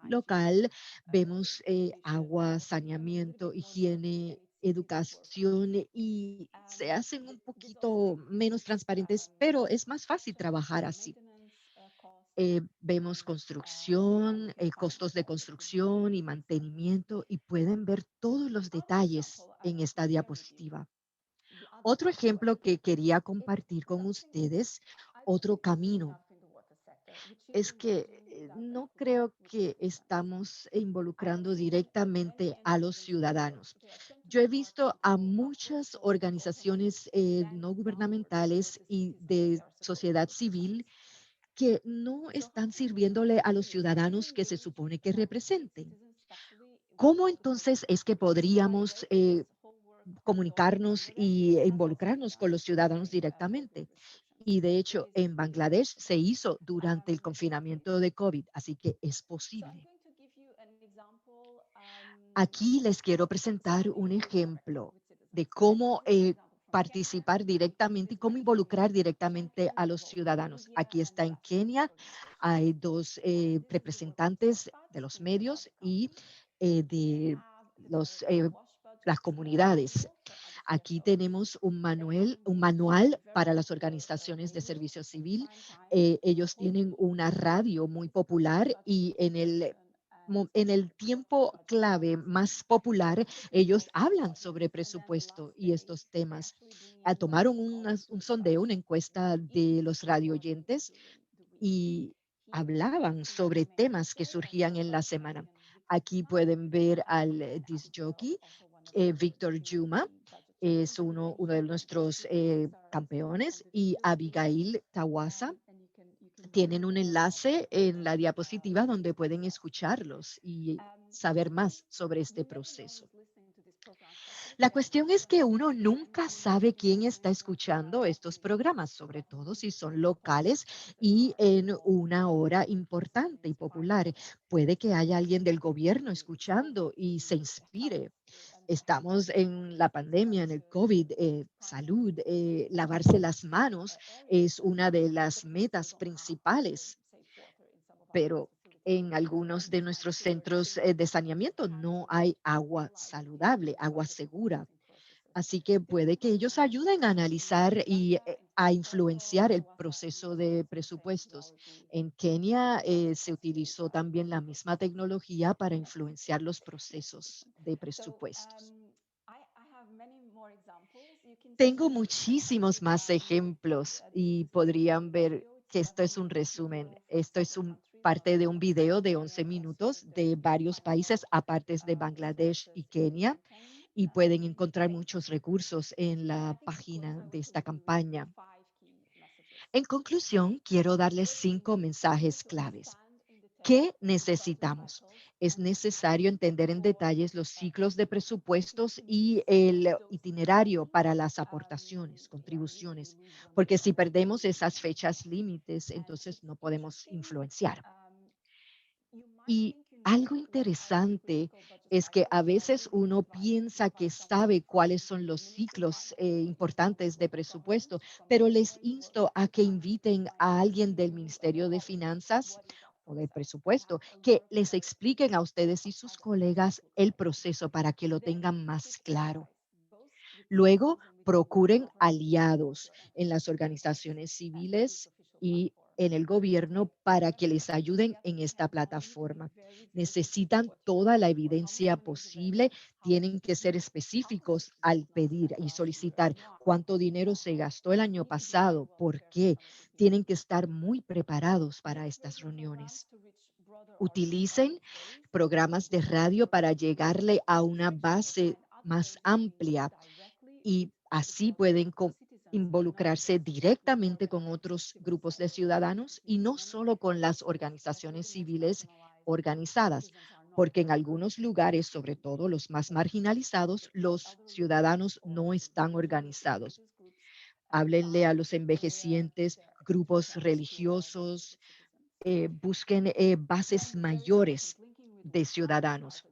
local, vemos agua, saneamiento, higiene, educación, y se hacen un poquito menos transparentes, pero es más fácil trabajar así. Vemos construcción, costos de construcción y mantenimiento, y pueden ver todos los detalles en esta diapositiva. Otro ejemplo que quería compartir con ustedes, otro camino, es que no creo que estamos involucrando directamente a los ciudadanos. Yo he visto a muchas organizaciones no gubernamentales y de sociedad civil que no están sirviéndole a los ciudadanos que se supone que representen. ¿Cómo entonces es que podríamos comunicarnos e involucrarnos con los ciudadanos directamente? Y de hecho, en Bangladesh se hizo durante el confinamiento de COVID, así que es posible. Aquí les quiero presentar un ejemplo de cómo participar directamente y cómo involucrar directamente a los ciudadanos. Aquí está en Kenia, hay dos representantes de los medios y de los, las comunidades. Aquí tenemos un manual para las organizaciones de servicio civil. Ellos tienen una radio muy popular, y en el tiempo clave más popular, ellos hablan sobre presupuesto y estos temas. Tomaron un sondeo, una encuesta de los radioyentes, y hablaban sobre temas que surgían en la semana. Aquí pueden ver al disc jockey, Víctor Juma, es uno de nuestros campeones, y Abigail Tawasa. Tienen un enlace en la diapositiva donde pueden escucharlos y saber más sobre este proceso. La cuestión es que uno nunca sabe quién está escuchando estos programas, sobre todo si son locales y en una hora importante y popular. Puede que haya alguien del gobierno escuchando y se inspire. Estamos en la pandemia, en el COVID, salud, lavarse las manos es una de las metas principales, pero en algunos de nuestros centros de saneamiento no hay agua saludable, agua segura. Así que puede que ellos ayuden a analizar y a influenciar el proceso de presupuestos. En Kenia se utilizó también la misma tecnología para influenciar los procesos de presupuestos. Tengo muchísimos más ejemplos y podrían ver que esto es un resumen. Esto es parte de un video de 11 minutos de varios países, aparte de Bangladesh y Kenia, y pueden encontrar muchos recursos en la página de esta campaña. En conclusión, quiero darles 5 mensajes claves. ¿Qué necesitamos? Es necesario entender en detalles los ciclos de presupuestos y el itinerario para las aportaciones, contribuciones, porque si perdemos esas fechas límites, entonces no podemos influenciar. Y algo interesante es que a veces uno piensa que sabe cuáles son los ciclos importantes de presupuesto, pero les insto a que inviten a alguien del Ministerio de Finanzas o del presupuesto, que les expliquen a ustedes y sus colegas el proceso para que lo tengan más claro. Luego, procuren aliados en las organizaciones civiles y en el gobierno para que les ayuden en esta plataforma. Necesitan toda la evidencia posible, tienen que ser específicos al pedir y solicitar cuánto dinero se gastó el año pasado, por qué. Tienen que estar muy preparados para estas reuniones. utilicen programas de radio para llegarle a una base más amplia y así pueden involucrarse directamente con otros grupos de ciudadanos y no solo con las organizaciones civiles organizadas, porque en algunos lugares, sobre todo los más marginalizados, los ciudadanos no están organizados. Háblenle a los envejecientes, grupos religiosos, busquen bases mayores de ciudadanos.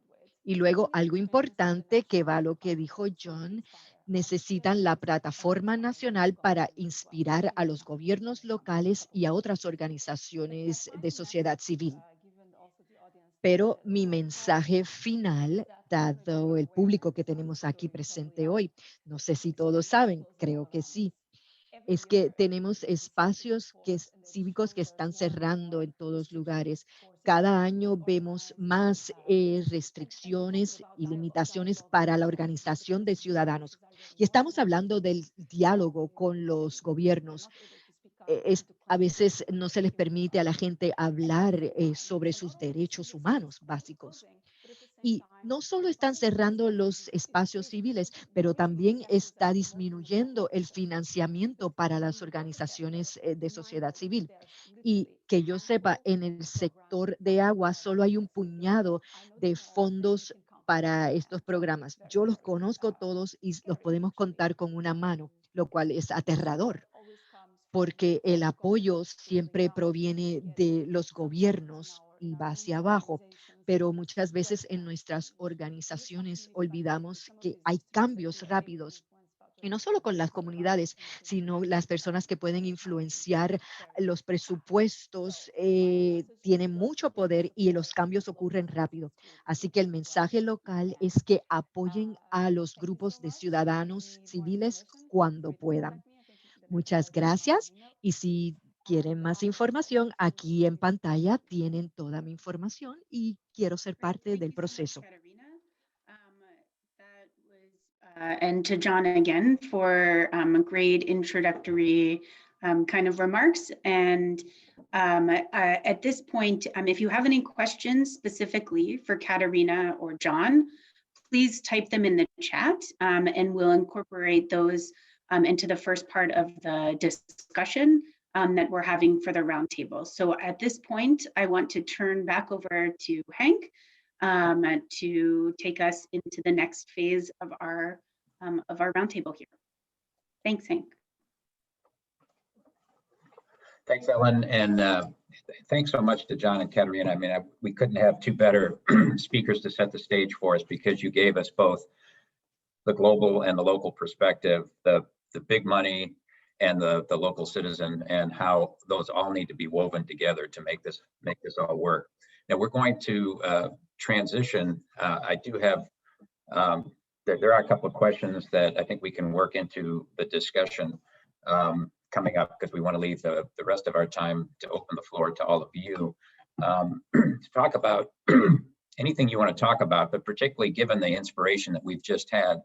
Y luego algo importante que va a lo que dijo John, necesitan la plataforma nacional para inspirar a los gobiernos locales y a otras organizaciones de sociedad civil. Pero mi mensaje final, dado el público que tenemos aquí presente hoy, no sé si todos saben, creo que sí, es que tenemos espacios cívicos que están cerrando en todos lugares. Cada año vemos más restricciones y limitaciones para la organización de ciudadanos. Y estamos hablando del diálogo con los gobiernos. A veces no se les permite a la gente hablar sobre sus derechos humanos básicos. Y no solo están cerrando los espacios civiles, pero también está disminuyendo el financiamiento para las organizaciones de sociedad civil. Y que yo sepa, en el sector de agua solo hay un puñado de fondos para estos programas. Yo los conozco todos y los podemos contar con una mano, lo cual es aterrador porque el apoyo siempre proviene de los gobiernos y va hacia abajo, pero muchas veces en nuestras organizaciones olvidamos que hay cambios rápidos. Y no solo con las comunidades, sino las personas que pueden influenciar los presupuestos, tienen mucho poder y los cambios ocurren rápido. Así que el mensaje local es que apoyen a los grupos de ciudadanos civiles cuando puedan. Muchas gracias y si quieren más información, aquí en pantalla tienen toda mi información y quiero ser Great. parte Thank del you so much, proceso. Katarina. That was, and to John again for a great introductory kind of remarks. And at this point, if you have any questions specifically for Katarina or John, please type them in the chat and we'll incorporate those into the first part of the discussion that we're having for the roundtable. So at this point, I want to turn back over to Hank to take us into the next phase of our roundtable here. Thanks, Hank. Thanks, Ellen, and thanks so much to John and Katerina. I mean, we couldn't have two better speakers to set the stage for us because you gave us both the global and the local perspective, the big money and the local citizen, and how those all need to be woven together to make this all work. Now we're going to transition. I do have, there are a couple of questions that I think we can work into the discussion coming up because we want to leave the rest of our time to open the floor to all of you to talk about anything you want to talk about, but particularly given the inspiration that we've just had,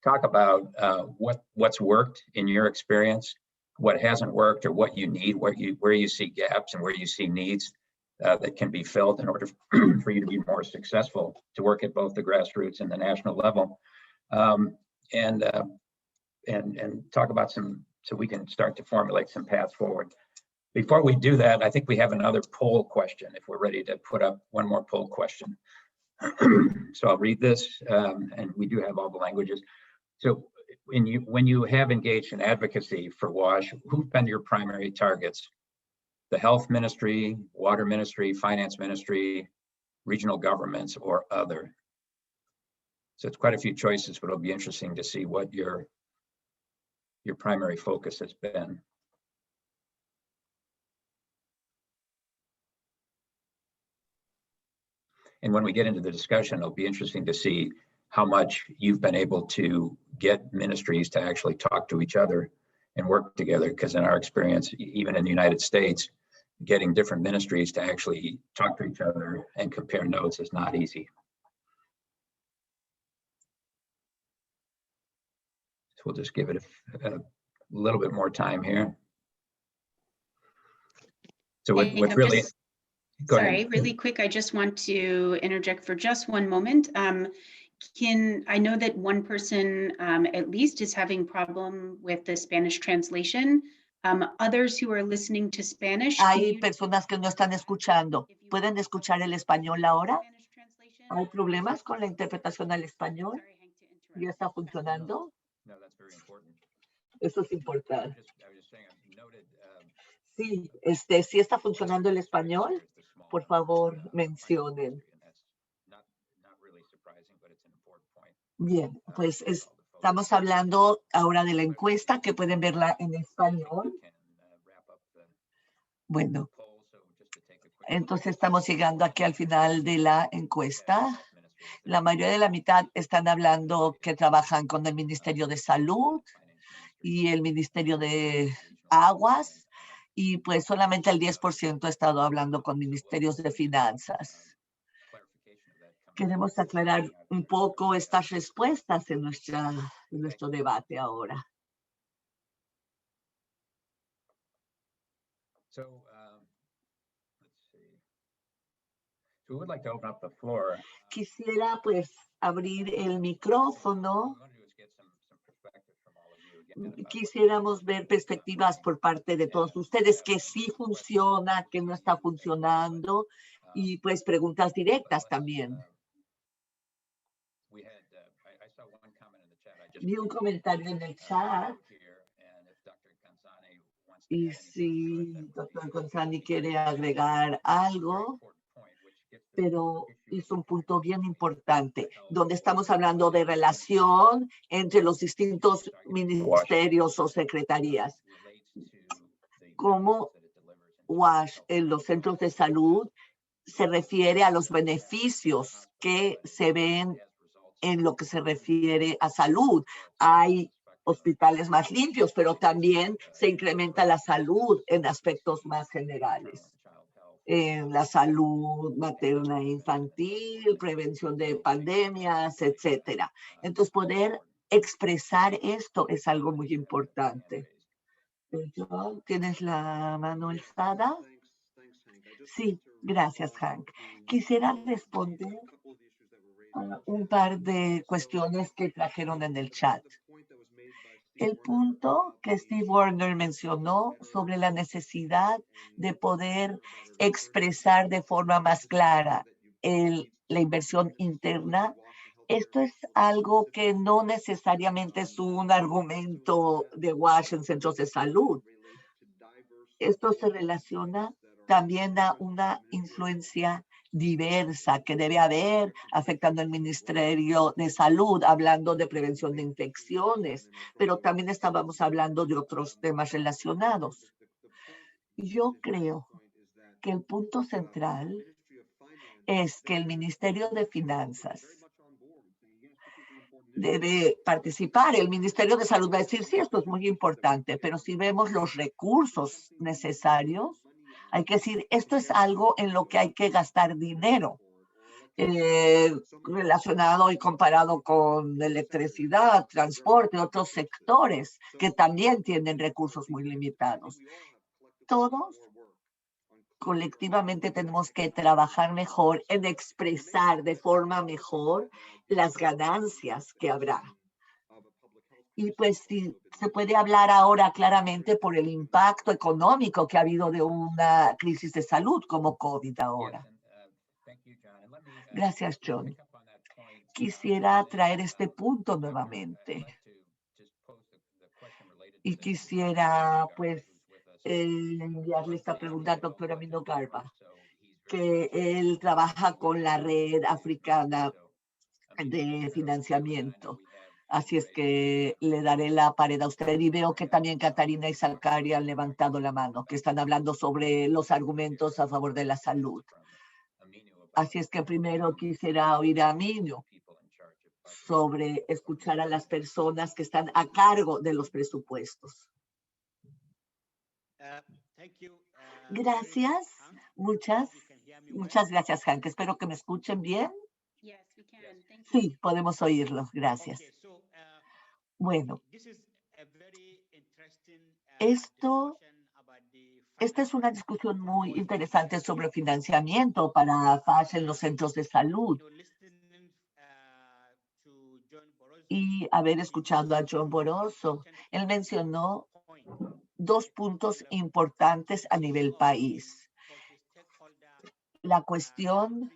talk about what's worked in your experience, what hasn't worked, or what you need, where you see gaps and where you see needs that can be filled in order for you to be more successful to work at both the grassroots and the national level, and talk about some, so we can start to formulate some paths forward. Before we do that, I think we have another poll question, if we're ready to put up one more poll question. So I'll read this, and we do have all the languages. So when you have engaged in advocacy for WASH, who've been your primary targets? The health ministry, water ministry, finance ministry, regional governments, or other? So it's quite a few choices, but it'll be interesting to see what your primary focus has been. And when we get into the discussion, it'll be interesting to see how much you've been able to get ministries to actually talk to each other and work together. Because in our experience, even in the United States, getting different ministries to actually talk to each other and compare notes is not easy. So we'll just give it a little bit more time here. So what's really, Go ahead. Sorry, really quick, I just want to interject for just one moment. I know that one person at least is having problem with the Spanish translation. Others who are listening to Spanish. Hay personas que no están escuchando. ¿Pueden escuchar el español ahora? ¿Hay problemas con la interpretación al español? ¿Ya está funcionando? No, that's very important. Eso es importante. I was just saying, I've noted, Sí, sí está funcionando el español. Por favor, mencionen. Not really surprising, but it's an important point. Bien, pues estamos hablando ahora de la encuesta, que pueden verla en español. Bueno, entonces estamos llegando aquí al final de la encuesta. La mayoría de la mitad están hablando que trabajan con el Ministerio de Salud y el Ministerio de Aguas, y pues solamente el 10% ha estado hablando con ministerios de finanzas. Queremos aclarar un poco estas respuestas en nuestro debate ahora. So, let's see. So we would like to open up the floor. Quisiera pues abrir el micrófono. Quisiéramos ver perspectivas por parte de todos ustedes, que sí funciona, que no está funcionando, y pues preguntas directas también. Vi un comentario en el chat, y si doctor Gonzani quiere agregar algo, pero es un punto bien importante, donde estamos hablando de relación entre los distintos ministerios o secretarías. Cómo WASH en los centros de salud se refiere a los beneficios que se ven en lo que se refiere a salud. Hay hospitales más limpios, pero también se incrementa la salud en aspectos más generales. En la salud materna e infantil, prevención de pandemias, etcétera. Entonces, poder expresar esto es algo muy importante. John, ¿tienes la mano alzada? Sí, gracias, Hank. Quisiera responder a un par de cuestiones que trajeron en el chat. El punto que Steve Warner mencionó sobre la necesidad de poder expresar de forma más clara la inversión interna, esto es algo que no necesariamente es un argumento de WASH en centros de salud. Esto se relaciona también a una influencia diversa que debe haber afectando al Ministerio de Salud, hablando de prevención de infecciones, pero también estábamos hablando de otros temas relacionados. Yo creo que el punto central es que el Ministerio de Finanzas debe participar. El Ministerio de Salud va a decir, sí, esto es muy importante, pero si vemos los recursos necesarios, hay que decir, esto es algo en lo que hay que gastar dinero, relacionado y comparado con electricidad, transporte, otros sectores que también tienen recursos muy limitados. Todos colectivamente tenemos que trabajar mejor en expresar de forma mejor las ganancias que habrá. Y pues sí, se puede hablar ahora claramente por el impacto económico que ha habido de una crisis de salud como COVID ahora. Gracias, John. Quisiera traer este punto nuevamente. Y quisiera, pues, enviarle esta pregunta al doctor Amino Garba, que él trabaja con la red africana de financiamiento. Así es que le daré la pared a usted, y veo que también Catarina y Zakari han levantado la mano, que están hablando sobre los argumentos a favor de la salud. Así es que primero quisiera oír a Amino sobre escuchar a las personas que están a cargo de los presupuestos. Gracias, muchas gracias, Hank. Espero que me escuchen bien. Sí, podemos oírlo. Gracias. Bueno, esto Esta es una discusión muy interesante sobre financiamiento para FASH en los centros de salud. Y haber escuchado a John Boroso, él mencionó 2 puntos importantes a nivel país. La cuestión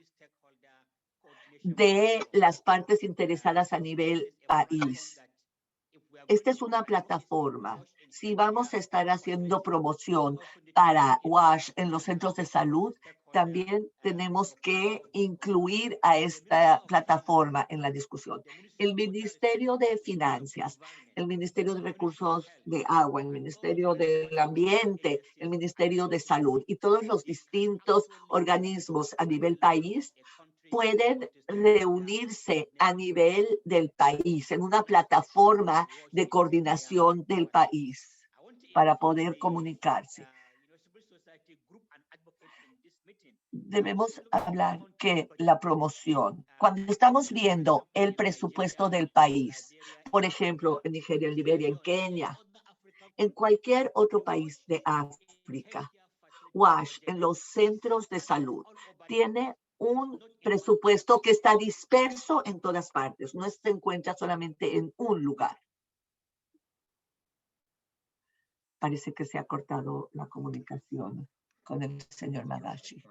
de las partes interesadas a nivel país. Esta es una plataforma. Si vamos a estar haciendo promoción para WASH en los centros de salud, también tenemos que incluir a esta plataforma en la discusión. El Ministerio de Finanzas, el Ministerio de Recursos de Agua, el Ministerio del Ambiente, el Ministerio de Salud y todos los distintos organismos a nivel país pueden reunirse a nivel del país en una plataforma de coordinación del país para poder comunicarse. Debemos hablar que la promoción, cuando estamos viendo el presupuesto del país, por ejemplo, en Nigeria, en Liberia, en Kenia, en cualquier otro país de África, WASH en los centros de salud tiene un presupuesto que está disperso en todas partes, no se encuentra solamente en un lugar. Parece que se ha cortado la comunicación con el señor Magashi.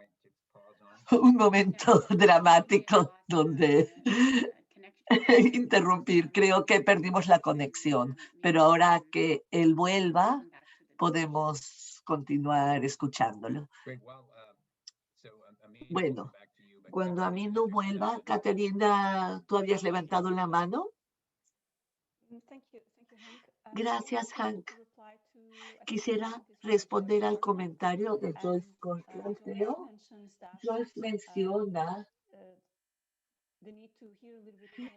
Un momento dramático donde interrumpir. Creo que perdimos la conexión, pero ahora que él vuelva, podemos continuar escuchándolo. Bueno, cuando Aminu vuelva, Caterina, ¿tú habías levantado la mano? Gracias, Hank. Quisiera responder al comentario de Joyce Corteo. Joyce menciona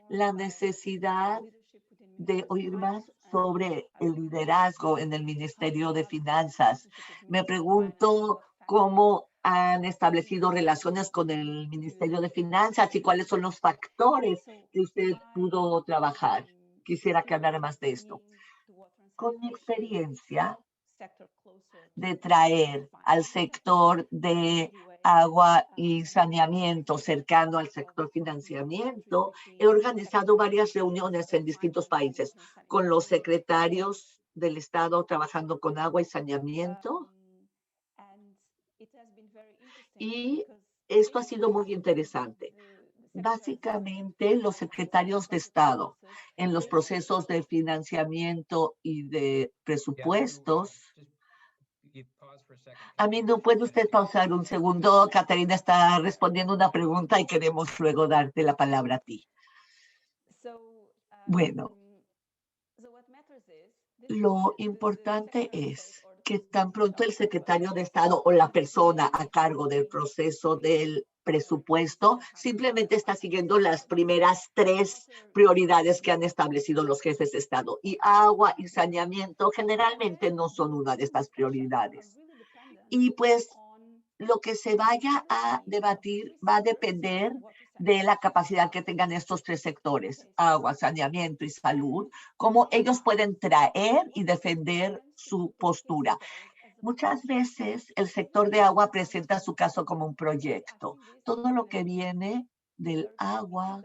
la necesidad de oír más sobre el liderazgo en el Ministerio de Finanzas. Me pregunto cómo han establecido relaciones con el Ministerio de Finanzas y cuáles son los factores que usted pudo trabajar. Quisiera que hablara más de esto. Con mi experiencia de traer al sector de agua y saneamiento cercano al sector financiamiento, he organizado varias reuniones en distintos países con los secretarios del Estado trabajando con agua y saneamiento. Y esto ha sido muy interesante. Básicamente, los secretarios de Estado en los procesos de financiamiento y de presupuestos. A mí no puede usted pausar un segundo. Caterina está respondiendo una pregunta y queremos luego darte la palabra a ti. Bueno, lo importante es que tan pronto el secretario de Estado o la persona a cargo del proceso del presupuesto simplemente está siguiendo las primeras 3 prioridades que han establecido los jefes de Estado. Y agua y saneamiento generalmente no son una de estas prioridades. Y pues lo que se vaya a debatir va a depender de la capacidad que tengan estos 3 sectores, agua, saneamiento y salud, cómo ellos pueden traer y defender su postura. Muchas veces el sector de agua presenta su caso como un proyecto. Todo lo que viene del agua.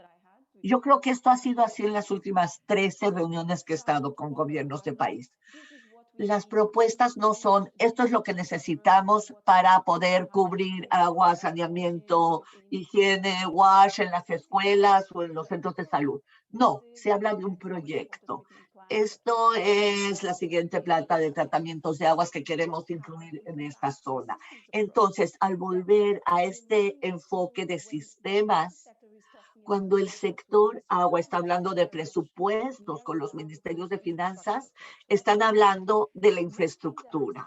Yo creo que esto ha sido así en las últimas 13 reuniones que he estado con gobiernos de país. Las propuestas no son, esto es lo que necesitamos para poder cubrir agua, saneamiento, higiene, WASH en las escuelas o en los centros de salud. No, se habla de un proyecto. Esto es la siguiente planta de tratamientos de aguas que queremos incluir en esta zona. Entonces, al volver a este enfoque de sistemas, cuando el sector agua está hablando de presupuestos con los ministerios de finanzas, están hablando de la infraestructura.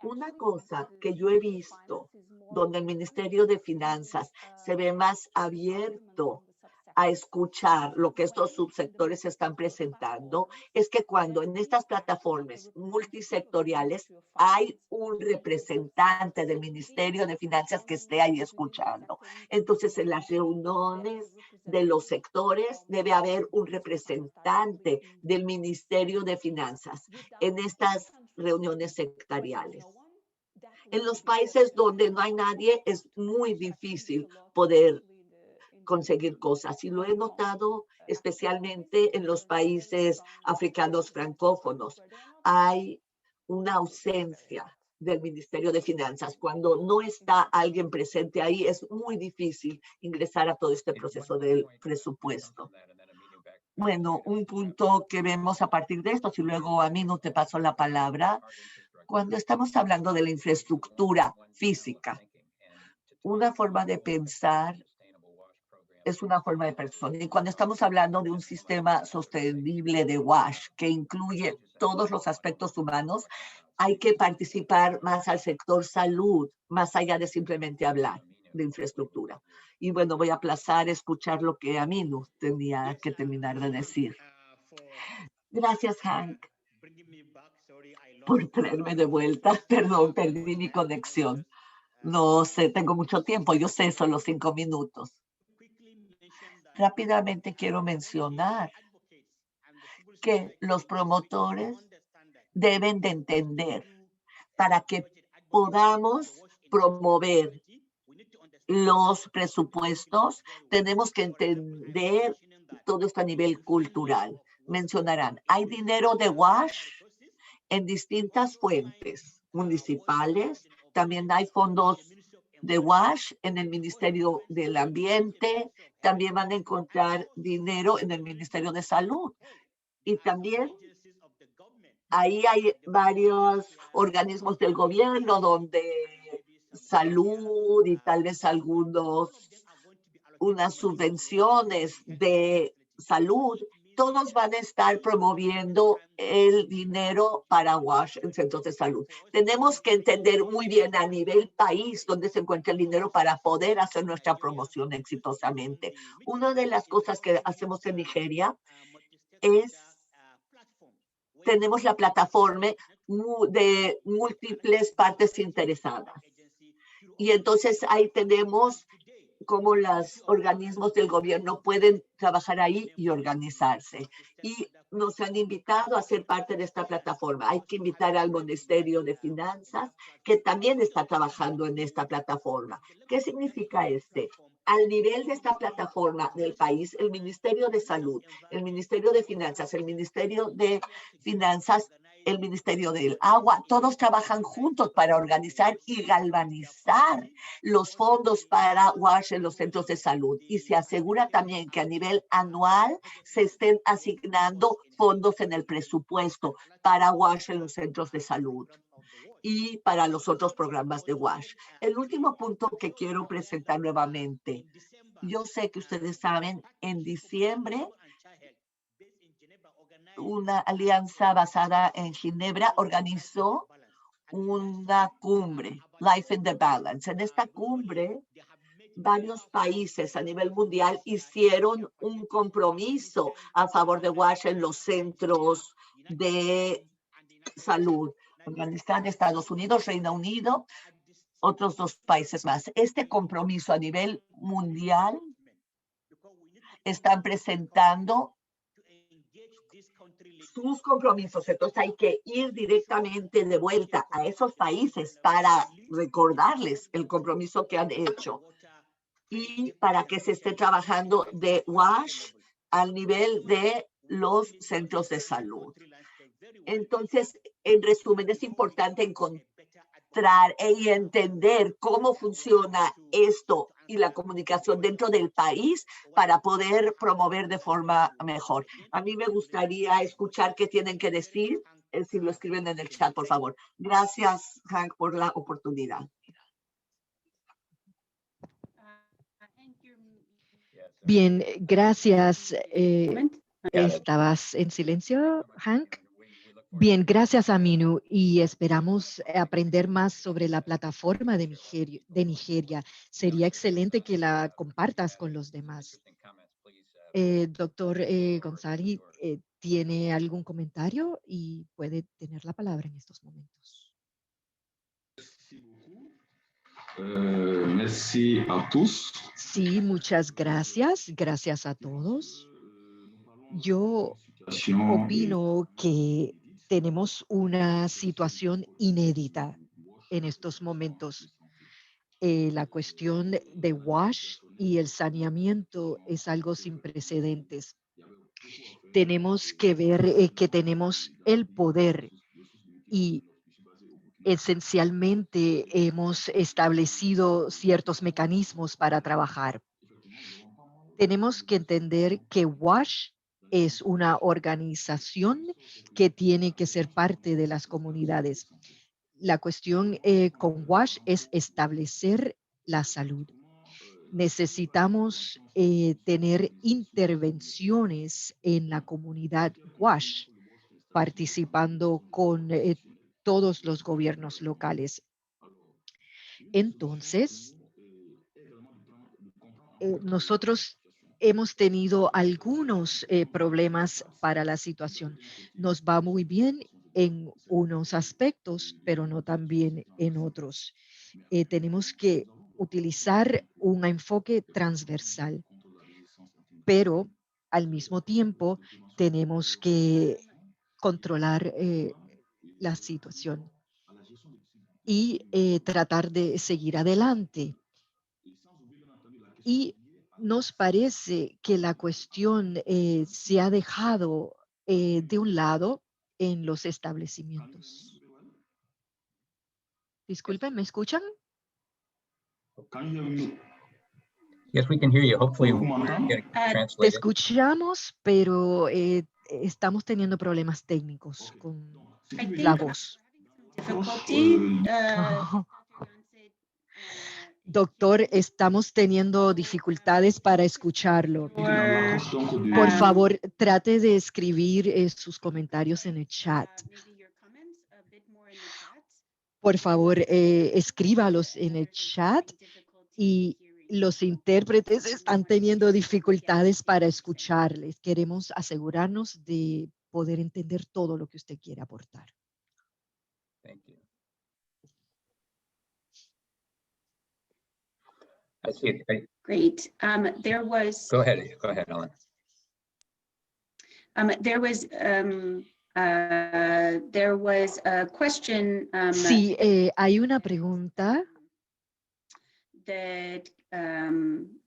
Una cosa que yo he visto donde el Ministerio de Finanzas se ve más abierto a escuchar lo que estos subsectores están presentando, es que cuando en estas plataformas multisectoriales hay un representante del Ministerio de Finanzas que esté ahí escuchando. Entonces, en las reuniones de los sectores debe haber un representante del Ministerio de Finanzas en estas reuniones sectoriales. En los países donde no hay nadie es muy difícil poder conseguir cosas y lo he notado especialmente en los países africanos francófonos. Hay una ausencia del Ministerio de Finanzas. Cuando no está alguien presente ahí, es muy difícil ingresar a todo este proceso del presupuesto. Bueno, un punto que vemos a partir de esto, si luego a mí no te paso la palabra, cuando estamos hablando de la infraestructura física, una forma de pensar es una forma de persona. Y cuando estamos hablando de un sistema sostenible de WASH que incluye todos los aspectos humanos, hay que participar más al sector salud, más allá de simplemente hablar de infraestructura. Y bueno, voy a aplazar escuchar lo que Aminu tenía que terminar de decir. Gracias, Hank, por traerme de vuelta. Perdón, perdí mi conexión. No sé, tengo mucho tiempo. Yo sé, solo 5 minutos. Rápidamente quiero mencionar que los promotores deben de entender para que podamos promover los presupuestos, tenemos que entender todo esto a nivel cultural. Mencionarán, hay dinero de WASH en distintas fuentes municipales, también hay fondos de WASH en el Ministerio del Ambiente, también van a encontrar dinero en el Ministerio de Salud. Y también ahí hay varios organismos del gobierno donde salud y tal vez unas subvenciones de salud, todos van a estar promoviendo el dinero para WASH en centros de salud. Tenemos que entender muy bien a nivel país dónde se encuentra el dinero para poder hacer nuestra promoción exitosamente. Una de las cosas que hacemos en Nigeria es, tenemos la plataforma de múltiples partes interesadas. Y entonces ahí tenemos cómo los organismos del gobierno pueden trabajar ahí y organizarse. Y nos han invitado a ser parte de esta plataforma. Hay que invitar al Ministerio de Finanzas, que también está trabajando en esta plataforma. ¿Qué significa este? Al nivel de esta plataforma del país, el Ministerio de Salud, el Ministerio de Finanzas, el Ministerio de Finanzas, el Ministerio del Agua, todos trabajan juntos para organizar y galvanizar los fondos para WASH en los centros de salud. Y se asegura también que a nivel anual se estén asignando fondos en el presupuesto para WASH en los centros de salud y para los otros programas de WASH. El último punto que quiero presentar nuevamente. Yo sé que ustedes saben, en diciembre, una alianza basada en Ginebra organizó una cumbre, Life in the Balance. En esta cumbre, varios países a nivel mundial hicieron un compromiso a favor de WASH en los centros de salud. Afganistán, Estados Unidos, Reino Unido, otros 2 países más. Este compromiso a nivel mundial están presentando sus compromisos. Entonces hay que ir directamente de vuelta a esos países para recordarles el compromiso que han hecho y para que se esté trabajando de WASH al nivel de los centros de salud. Entonces, en resumen, es importante encontrar y entender cómo funciona esto y la comunicación dentro del país para poder promover de forma mejor. A mí me gustaría escuchar qué tienen que decir, si lo escriben en el chat, por favor. Gracias, Hank, por la oportunidad. Bien, gracias. ¿Estabas en silencio, Hank? Bien, gracias, Aminu, y esperamos aprender más sobre la plataforma de Nigeria. Sería excelente que la compartas con los demás. Doctor González, ¿tiene algún comentario? Y puede tener la palabra en estos momentos. Merci a tous. Sí, muchas gracias. Gracias a todos. Yo opino que tenemos una situación inédita en estos momentos. La cuestión de WASH y el saneamiento es algo sin precedentes. Tenemos que ver que tenemos el poder y esencialmente hemos establecido ciertos mecanismos para trabajar. Tenemos que entender que WASH es una organización que tiene que ser parte de las comunidades. La cuestión con WASH es establecer la salud. Necesitamos tener intervenciones en la comunidad WASH, participando con todos los gobiernos locales. Entonces, nosotros hemos tenido algunos problemas para la situación. Nos va muy bien en unos aspectos, pero no tan bien en otros. Tenemos que utilizar un enfoque transversal, pero al mismo tiempo tenemos que controlar la situación y tratar de seguir adelante. Y nos parece que la cuestión se ha dejado de un lado en los establecimientos. Disculpen, ¿me escuchan? Yes, we can hear you. Hopefully, we're getting Te translated. escuchamos, pero estamos teniendo problemas técnicos con I think la voz. difficulty. Doctor, estamos teniendo dificultades para escucharlo. Por Um, favor, trate de escribir sus comentarios en el chat. maybe your comments a bit more in the chat. Por favor, escríbalos en el chat y los intérpretes están teniendo dificultades para escucharles. Queremos asegurarnos de poder entender todo lo que usted quiere aportar. Thank you. I see. Great. There was Go ahead, Ellen. There was a question Sí, hay una pregunta. that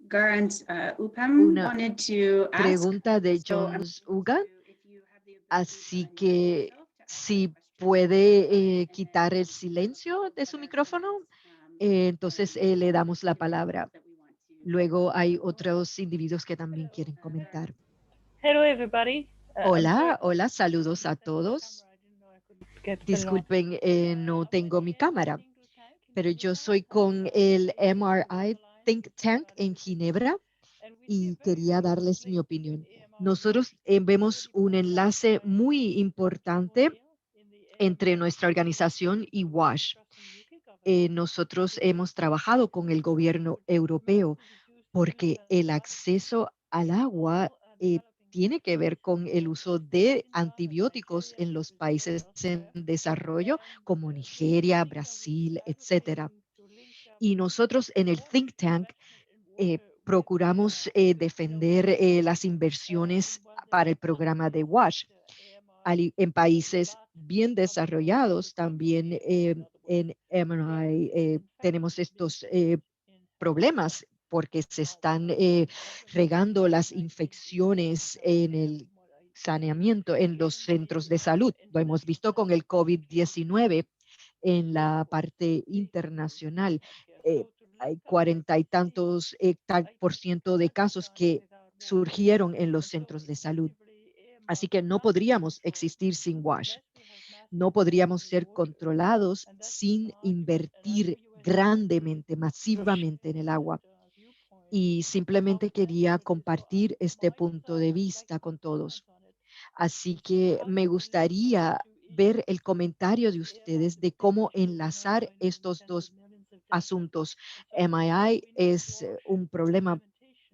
Garant Upam Una wanted to ask. Pregunta de So I'm Jones Uga. if you have the ability Así to que unmute yourself to ask si the question. puede quitar el silencio de su micrófono, entonces le damos la palabra. Luego hay otros individuos que también quieren comentar. Hello, everybody. Hola, hola, saludos a todos. Disculpen, no tengo mi cámara, pero yo soy con el MRI Think Tank en Ginebra y quería darles mi opinión. Nosotros vemos un enlace muy importante entre nuestra organización y WASH. Nosotros hemos trabajado con el gobierno europeo porque el acceso al agua tiene que ver con el uso de antibióticos en los países en desarrollo como Nigeria, Brasil, etcétera. Y nosotros en el think tank procuramos defender las inversiones para el programa de WASH. En países bien desarrollados, también en MRI tenemos estos problemas porque se están regando las infecciones en el saneamiento en los centros de salud. Lo hemos visto con el COVID-19 en la parte internacional. Hay 40 y tantos por ciento de casos que surgieron en los centros de salud. Así que no podríamos existir sin WASH. No podríamos ser controlados sin invertir grandemente, masivamente en el agua. Y simplemente quería compartir este punto de vista con todos. Así que me gustaría ver el comentario de ustedes de cómo enlazar estos dos asuntos. MII es un problema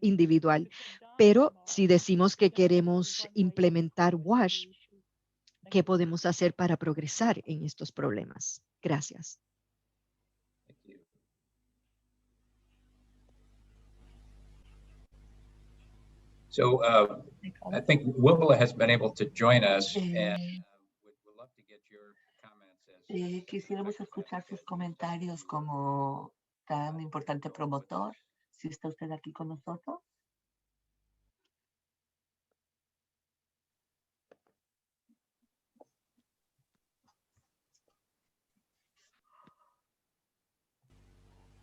individual, pero si decimos que queremos implementar WASH, ¿qué podemos hacer para progresar en estos problemas? Gracias. So I think Wibla has been able to join us and would love to get your comments Quisiéramos escuchar sus comentarios como tan importante promotor. Si está usted aquí con nosotros.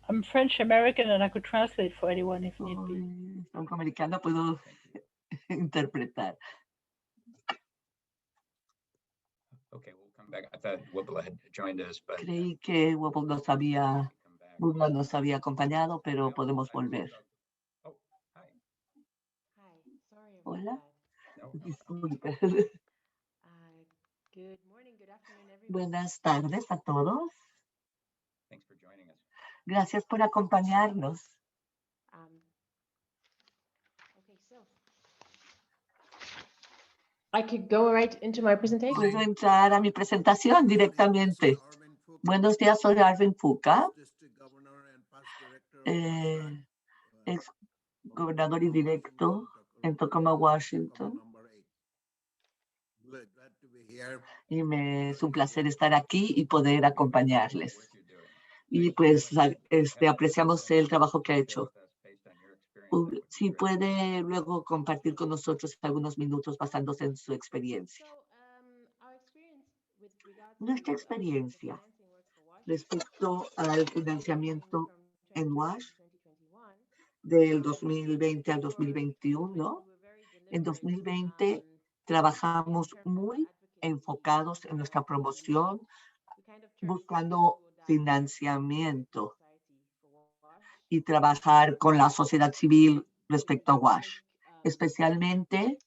I'm French American and I could translate for anyone if need be. Soy francoamericana, puedo interpretar. Okay, we'll come back. I thought Whipple had joined us, but. Creí que Whipple nos había acompañado, pero podemos volver. Oh, hi. Hi, sorry about Hola. that. No, Disculpe. Good morning, good afternoon, everyone. Buenas tardes a todos. thanks for joining us. Gracias por acompañarnos. Okay, so I could go right into my presentation. Puedo entrar a mi presentación directamente. Buenos días, soy Arvin Fuca, ex gobernador y directo en Tacoma, Washington. Y es un placer estar aquí y poder acompañarles. Y pues apreciamos el trabajo que ha hecho. Si puede luego compartir con nosotros algunos minutos basándose en su experiencia. Nuestra experiencia respecto al financiamiento en WASH del 2020 al 2021. En 2020 trabajamos muy enfocados en nuestra promoción, buscando financiamiento y trabajar con la sociedad civil respecto a WASH, especialmente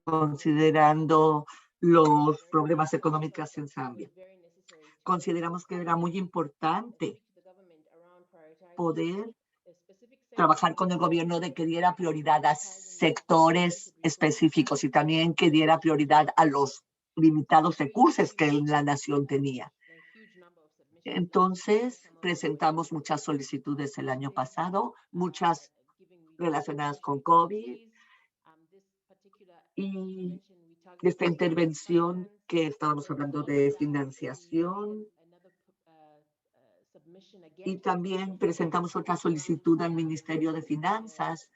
considerando los problemas económicos en Zambia. Consideramos que era muy importante poder trabajar con el gobierno de que diera prioridad a sectores específicos y también que diera prioridad a los limitados recursos que la nación tenía. Entonces, presentamos muchas solicitudes el año pasado, muchas relacionadas con COVID. Y esta intervención que estábamos hablando de financiación. Y también presentamos otra solicitud al Ministerio de Finanzas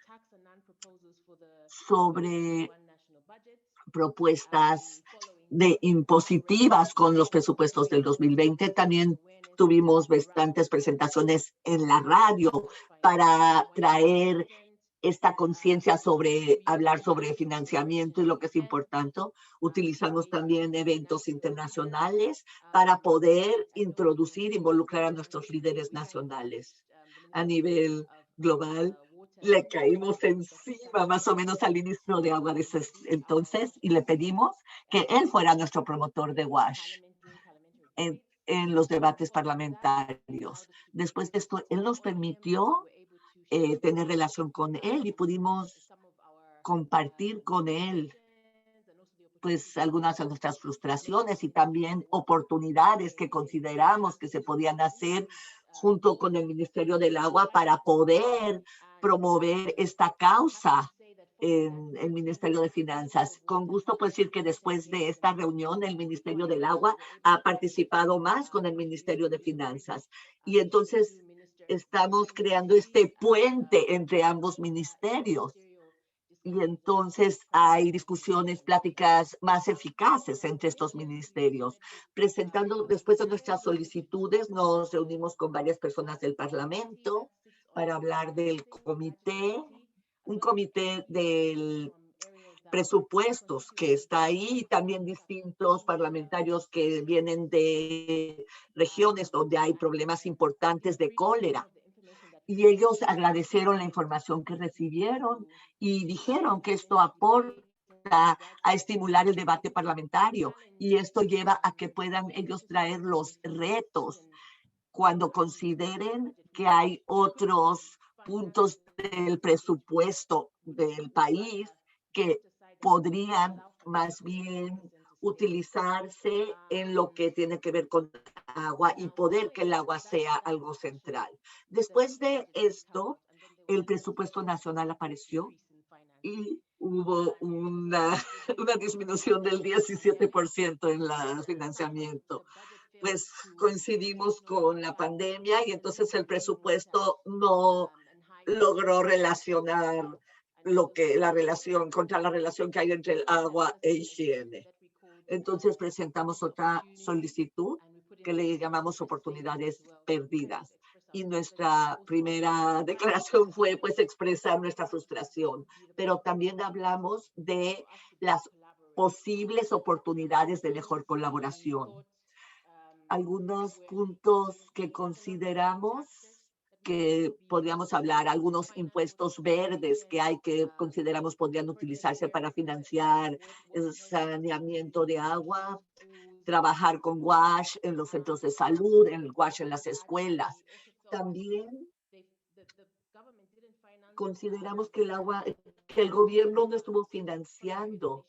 sobre propuestas impositivas con los presupuestos del 2020. También tuvimos bastantes presentaciones en la radio para traer esta conciencia sobre hablar sobre financiamiento y lo que es importante. Utilizamos también eventos internacionales para poder involucrar a nuestros líderes nacionales. A nivel global, le caímos encima más o menos al ministro de Agua de ese entonces y le pedimos que él fuera nuestro promotor de WASH en los debates parlamentarios. Después de esto, él nos permitió tener relación con él y pudimos compartir con él pues algunas de nuestras frustraciones y también oportunidades que consideramos que se podían hacer junto con el Ministerio del Agua para poder promover esta causa en el Ministerio de Finanzas. Con gusto puedo decir que después de esta reunión el Ministerio del Agua ha participado más con el Ministerio de Finanzas y entonces estamos creando este puente entre ambos ministerios. Y entonces hay discusiones, pláticas más eficaces entre estos ministerios. Presentando, después de nuestras solicitudes, nos reunimos con varias personas del Parlamento para hablar del comité, un comité del presupuestos que está ahí, y también distintos parlamentarios que vienen de regiones donde hay problemas importantes de cólera. Y ellos agradecieron la información que recibieron y dijeron que esto aporta a estimular el debate parlamentario y esto lleva a que puedan ellos traer los retos cuando consideren que hay otros puntos del presupuesto del país que podrían más bien utilizarse en lo que tiene que ver con agua y poder que el agua sea algo central. Después de esto, el presupuesto nacional apareció y hubo una, una disminución del 17% en el financiamiento. Pues coincidimos con la pandemia y entonces el presupuesto no logró relacionar la relación que hay entre el agua e higiene. Entonces presentamos otra solicitud que le llamamos oportunidades perdidas. Y nuestra primera declaración fue pues expresar nuestra frustración, pero también hablamos de las posibles oportunidades de mejor colaboración. Algunos puntos que consideramos que podríamos hablar, algunos impuestos verdes que consideramos podrían utilizarse para financiar el saneamiento de agua, trabajar con WASH en los centros de salud, en el WASH en las escuelas. También consideramos que el gobierno no estuvo financiando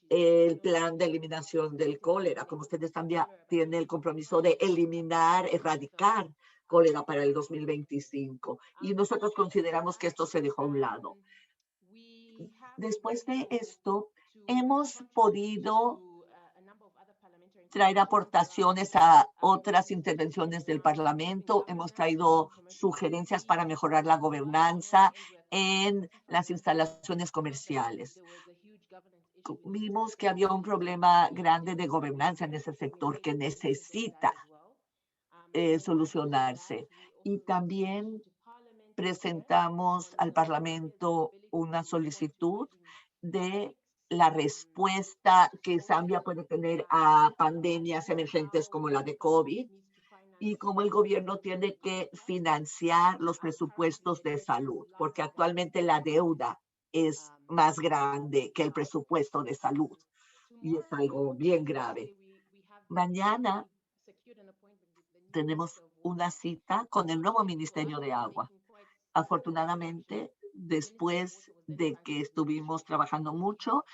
el plan de eliminación del cólera. Como ustedes también tienen el compromiso de erradicar cólera para el 2025. Y nosotros consideramos que esto se dejó a un lado. Después de esto, hemos podido traer aportaciones a otras intervenciones del Parlamento. Hemos traído sugerencias para mejorar la gobernanza en las instalaciones comerciales. Vimos que había un problema grande de gobernanza en ese sector que necesita solucionarse. Y también presentamos al Parlamento una solicitud de la respuesta que Zambia puede tener a pandemias emergentes como la de COVID y cómo el gobierno tiene que financiar los presupuestos de salud, porque actualmente la deuda es más grande que el presupuesto de salud y es algo bien grave. Mañana tenemos una cita con el nuevo Ministerio de Agua. Afortunadamente, después de que estuvimos trabajando mucho,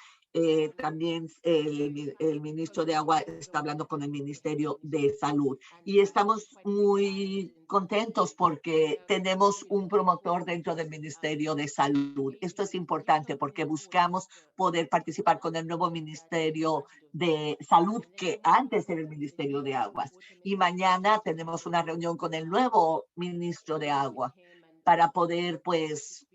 también el ministro de Agua está hablando con el Ministerio de Salud. Y estamos muy contentos porque tenemos un promotor dentro del Ministerio de Salud. Esto es importante porque buscamos poder participar con el nuevo Ministerio de Salud que antes era el Ministerio de Aguas. Y mañana tenemos una reunión con el nuevo ministro de Agua para poder, pues,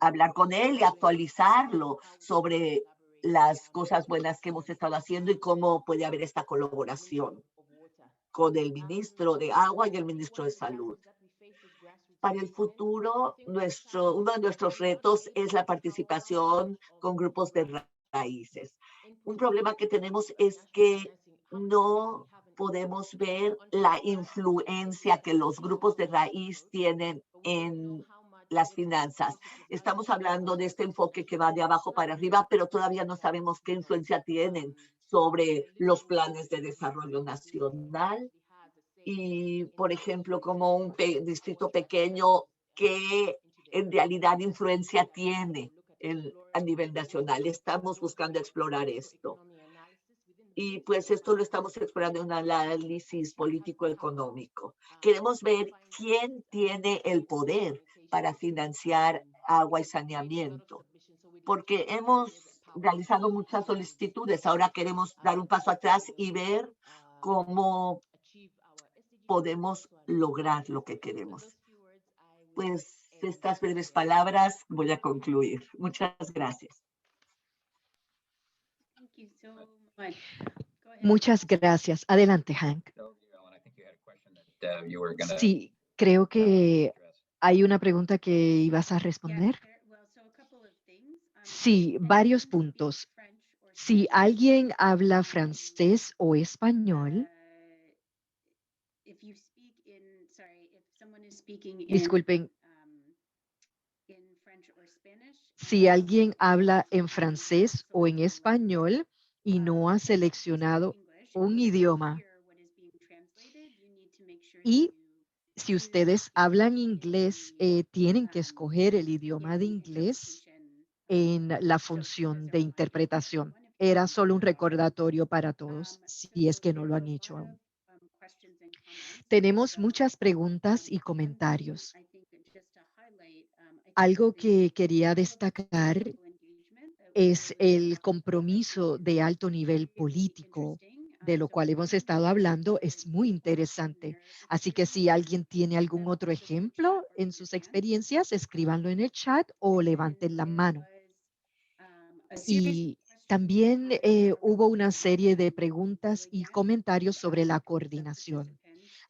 hablar con él y actualizarlo sobre las cosas buenas que hemos estado haciendo y cómo puede haber esta colaboración con el ministro de Agua y el ministro de Salud. Para el futuro, uno de nuestros retos es la participación con grupos de raíces. Un problema que tenemos es que no podemos ver la influencia que los grupos de raíz tienen en las finanzas. Estamos hablando de este enfoque que va de abajo para arriba, pero todavía no sabemos qué influencia tienen sobre los planes de desarrollo nacional. Y, por ejemplo, como un distrito pequeño, ¿qué en realidad influencia tiene a nivel nacional? Estamos buscando explorar esto. Y pues esto lo estamos explorando en un análisis político-económico. Queremos ver quién tiene el poder para financiar agua y saneamiento, porque hemos realizado muchas solicitudes. Ahora queremos dar un paso atrás y ver cómo podemos lograr lo que queremos. Pues estas breves palabras voy a concluir. Muchas gracias. Thank you so much. Go ahead. Muchas gracias. Adelante, Hank. Sí, creo que hay una pregunta que ibas a responder. Sí, varios puntos. Si alguien habla francés o español, disculpen, si alguien habla en francés o en español y no ha seleccionado un idioma, y si ustedes hablan inglés, tienen que escoger el idioma de inglés en la función de interpretación. Era solo un recordatorio para todos, si es que no lo han hecho aún. Tenemos muchas preguntas y comentarios. Algo que quería destacar es el compromiso de alto nivel político, de lo cual hemos estado hablando, es muy interesante. Así que si alguien tiene algún otro ejemplo en sus experiencias, escríbanlo en el chat o levanten la mano. Y también hubo una serie de preguntas y comentarios sobre la coordinación.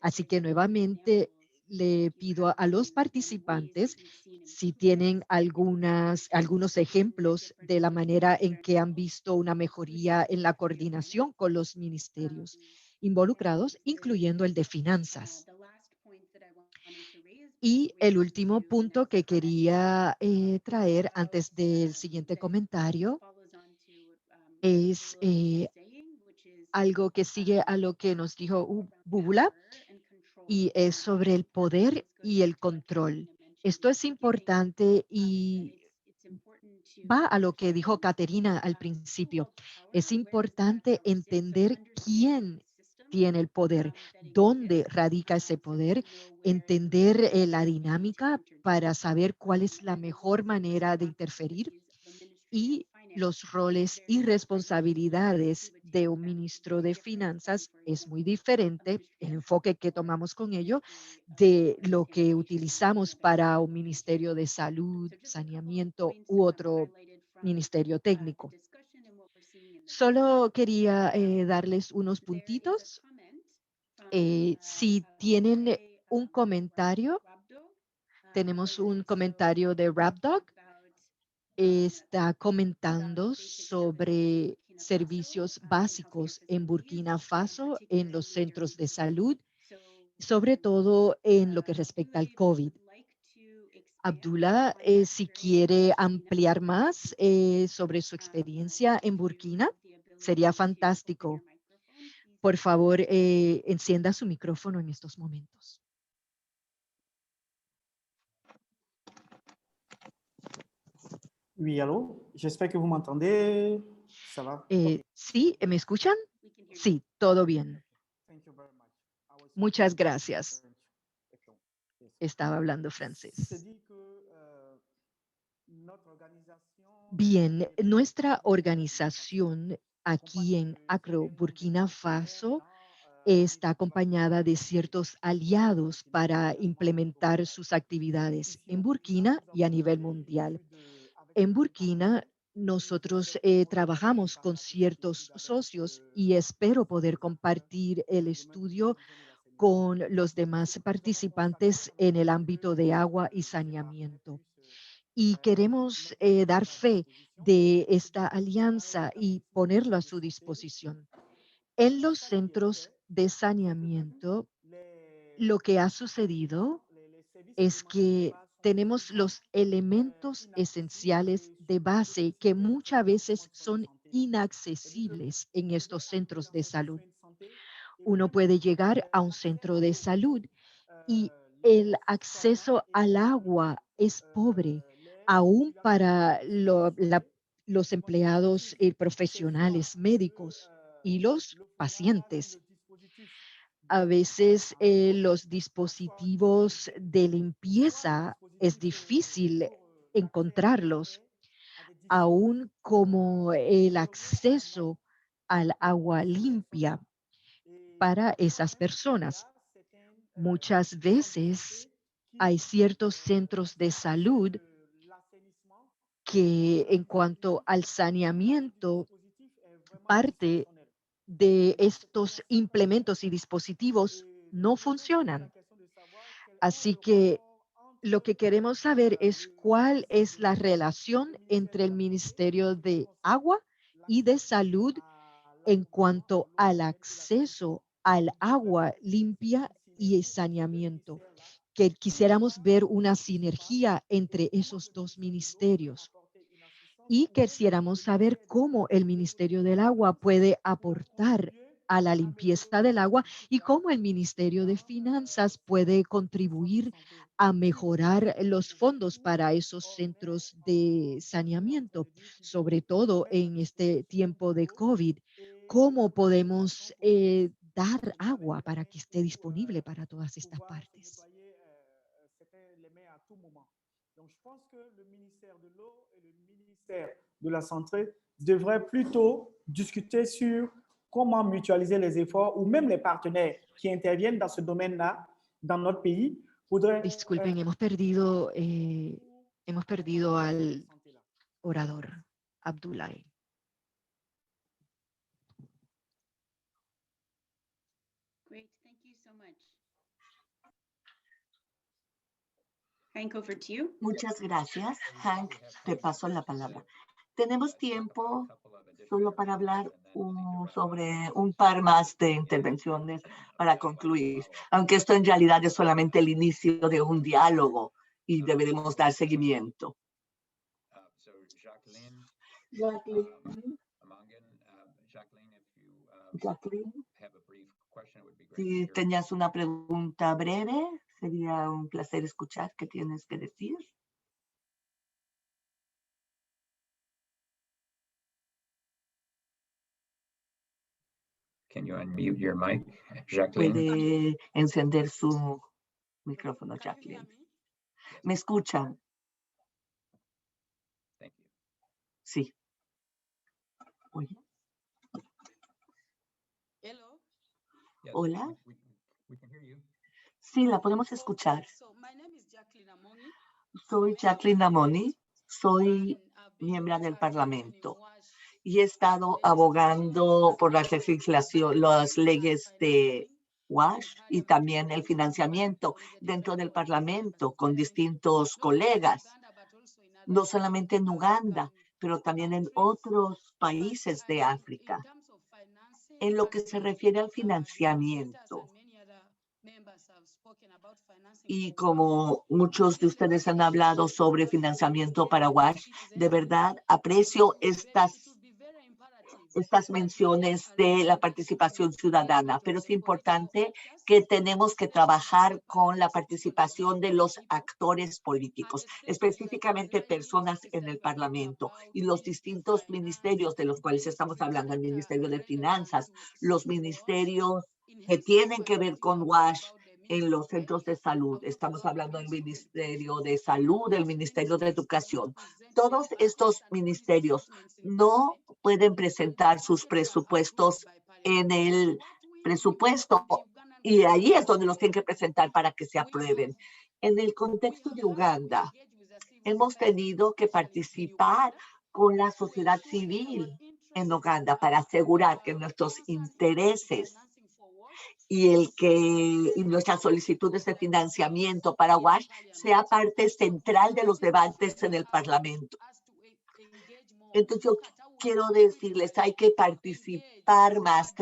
Así que nuevamente le pido a los participantes si tienen algunos ejemplos de la manera en que han visto una mejoría en la coordinación con los ministerios involucrados, incluyendo el de finanzas. Y el último punto que quería traer antes del siguiente comentario es algo que sigue a lo que nos dijo Búbula y es sobre el poder y el control. Esto es importante y va a lo que dijo Caterina al principio. Es importante entender quién tiene el poder, dónde radica ese poder, entender la dinámica para saber cuál es la mejor manera de interferir y los roles y responsabilidades de un ministro de finanzas es muy diferente, el enfoque que tomamos con ello, de lo que utilizamos para un ministerio de salud, saneamiento u otro ministerio técnico. Solo quería darles unos puntitos. Si tienen un comentario, tenemos un comentario de Rapdog. Está comentando sobre servicios básicos en Burkina Faso, en los centros de salud, sobre todo en lo que respecta al COVID. Abdullah, si quiere ampliar más sobre su experiencia en Burkina, sería fantástico. Por favor, encienda su micrófono en estos momentos. Oui, allô? J'espère que vous m'entendez. Ça va? ¿Sí? ¿Me escuchan? Sí, todo bien. Thank you very much. I was Muchas speaking gracias. French. Yes. Estaba hablando Se francés. dit que notre organisation Bien, est nuestra partenaire organización aquí en Acro, Burkina Faso, está dans acompañada de ciertos aliados para implementar sus actividades en Burkina y a nivel mundial. En Burkina, nosotros trabajamos con ciertos socios y espero poder compartir el estudio con los demás participantes en el ámbito de agua y saneamiento. Y queremos dar fe de esta alianza y ponerlo a su disposición. En los centros de saneamiento, lo que ha sucedido es que tenemos los elementos esenciales de base que muchas veces son inaccesibles en estos centros de salud. Uno puede llegar a un centro de salud y el acceso al agua es pobre, aún para los empleados profesionales, médicos y los pacientes. A veces los dispositivos de limpieza es difícil encontrarlos, aún como el acceso al agua limpia para esas personas. Muchas veces hay ciertos centros de salud que en cuanto al saneamiento, parte de estos implementos y dispositivos no funcionan. Así que lo que queremos saber es cuál es la relación entre el Ministerio de Agua y de Salud en cuanto al acceso al agua limpia y el saneamiento, que quisiéramos ver una sinergia entre esos dos ministerios y quisiéramos saber cómo el Ministerio del Agua puede aportar a la limpieza del agua y cómo el Ministerio de Finanzas puede contribuir a mejorar los fondos para esos centros de saneamiento, sobre todo en este tiempo de COVID. ¿Cómo podemos dar agua para que esté disponible para todas estas partes? Donc, je pense que le ministère de l'eau et le ministère de la santé devrait plutôt discuter sur comment mutualiser les efforts ou même les partenaires qui interviennent dans ce domaine-là dans notre pays. Disculpen, hemos perdido al orador, Abdullahi. Great, thank you so much. Hank, over to you. Muchas gracias. Hank, te paso la palabra. Tenemos tiempo solo para hablar sobre un par más de intervenciones para concluir, aunque esto en realidad es solamente el inicio de un diálogo y deberemos dar seguimiento. Jacqueline, si tenías una pregunta breve, sería un placer escuchar qué tienes que decir. Can you unmute your mic, Jacqueline? Puede encender su micrófono, Jacqueline. ¿Me escuchan? Thank you. Sí. Oye. Hello. Yes, Hola. we can hear you. Sí, la podemos escuchar. So my name is Jacqueline Amoni. Soy Jacqueline Amoni. Soy miembro del Parlamento y he estado abogando por las leyes de WASH y también el financiamiento dentro del Parlamento con distintos colegas, no solamente en Uganda, pero también en otros países de África. En lo que se refiere al financiamiento, y como muchos de ustedes han hablado sobre financiamiento para WASH, de verdad aprecio estas menciones de la participación ciudadana, pero es importante que tenemos que trabajar con la participación de los actores políticos, específicamente personas en el Parlamento y los distintos ministerios de los cuales estamos hablando, el Ministerio de Finanzas, los ministerios que tienen que ver con WASH en los centros de salud. Estamos hablando del Ministerio de Salud, del Ministerio de Educación. Todos estos ministerios no pueden presentar sus presupuestos en el presupuesto y ahí es donde los tienen que presentar para que se aprueben. En el contexto de Uganda, hemos tenido que participar con la sociedad civil en Uganda para asegurar que nuestros intereses y nuestras solicitudes de financiamiento para WASH sea parte central de los debates en el Parlamento. Entonces yo quiero decirles, hay que participar más,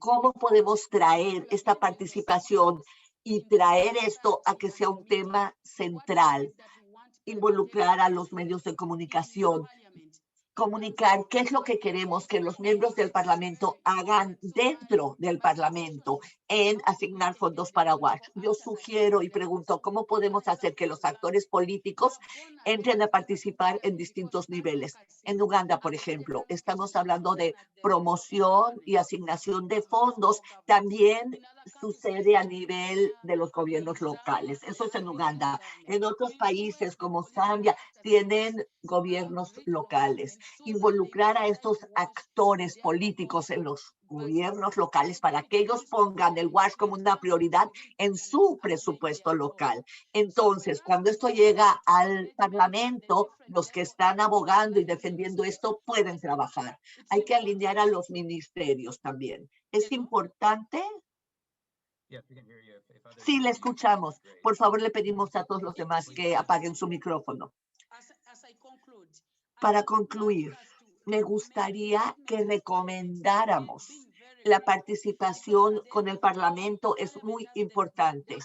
cómo podemos traer esta participación y traer esto a que sea un tema central, involucrar a los medios de comunicación, comunicar qué es lo que queremos que los miembros del Parlamento hagan dentro del Parlamento en asignar fondos para WASH. Yo sugiero y pregunto cómo podemos hacer que los actores políticos entren a participar en distintos niveles. En Uganda, por ejemplo, estamos hablando de promoción y asignación de fondos. También sucede a nivel de los gobiernos locales. Eso es en Uganda. En otros países como Zambia tienen gobiernos locales. Involucrar a estos actores políticos en los gobiernos locales para que ellos pongan el WASH como una prioridad en su presupuesto local. Entonces, cuando esto llega al Parlamento, los que están abogando y defendiendo esto pueden trabajar. Hay que alinear a los ministerios también. Es importante. Sí, le escuchamos. Por favor, le pedimos a todos los demás que apaguen su micrófono. Para concluir, me gustaría que recomendáramos la participación con el Parlamento. Es muy importante,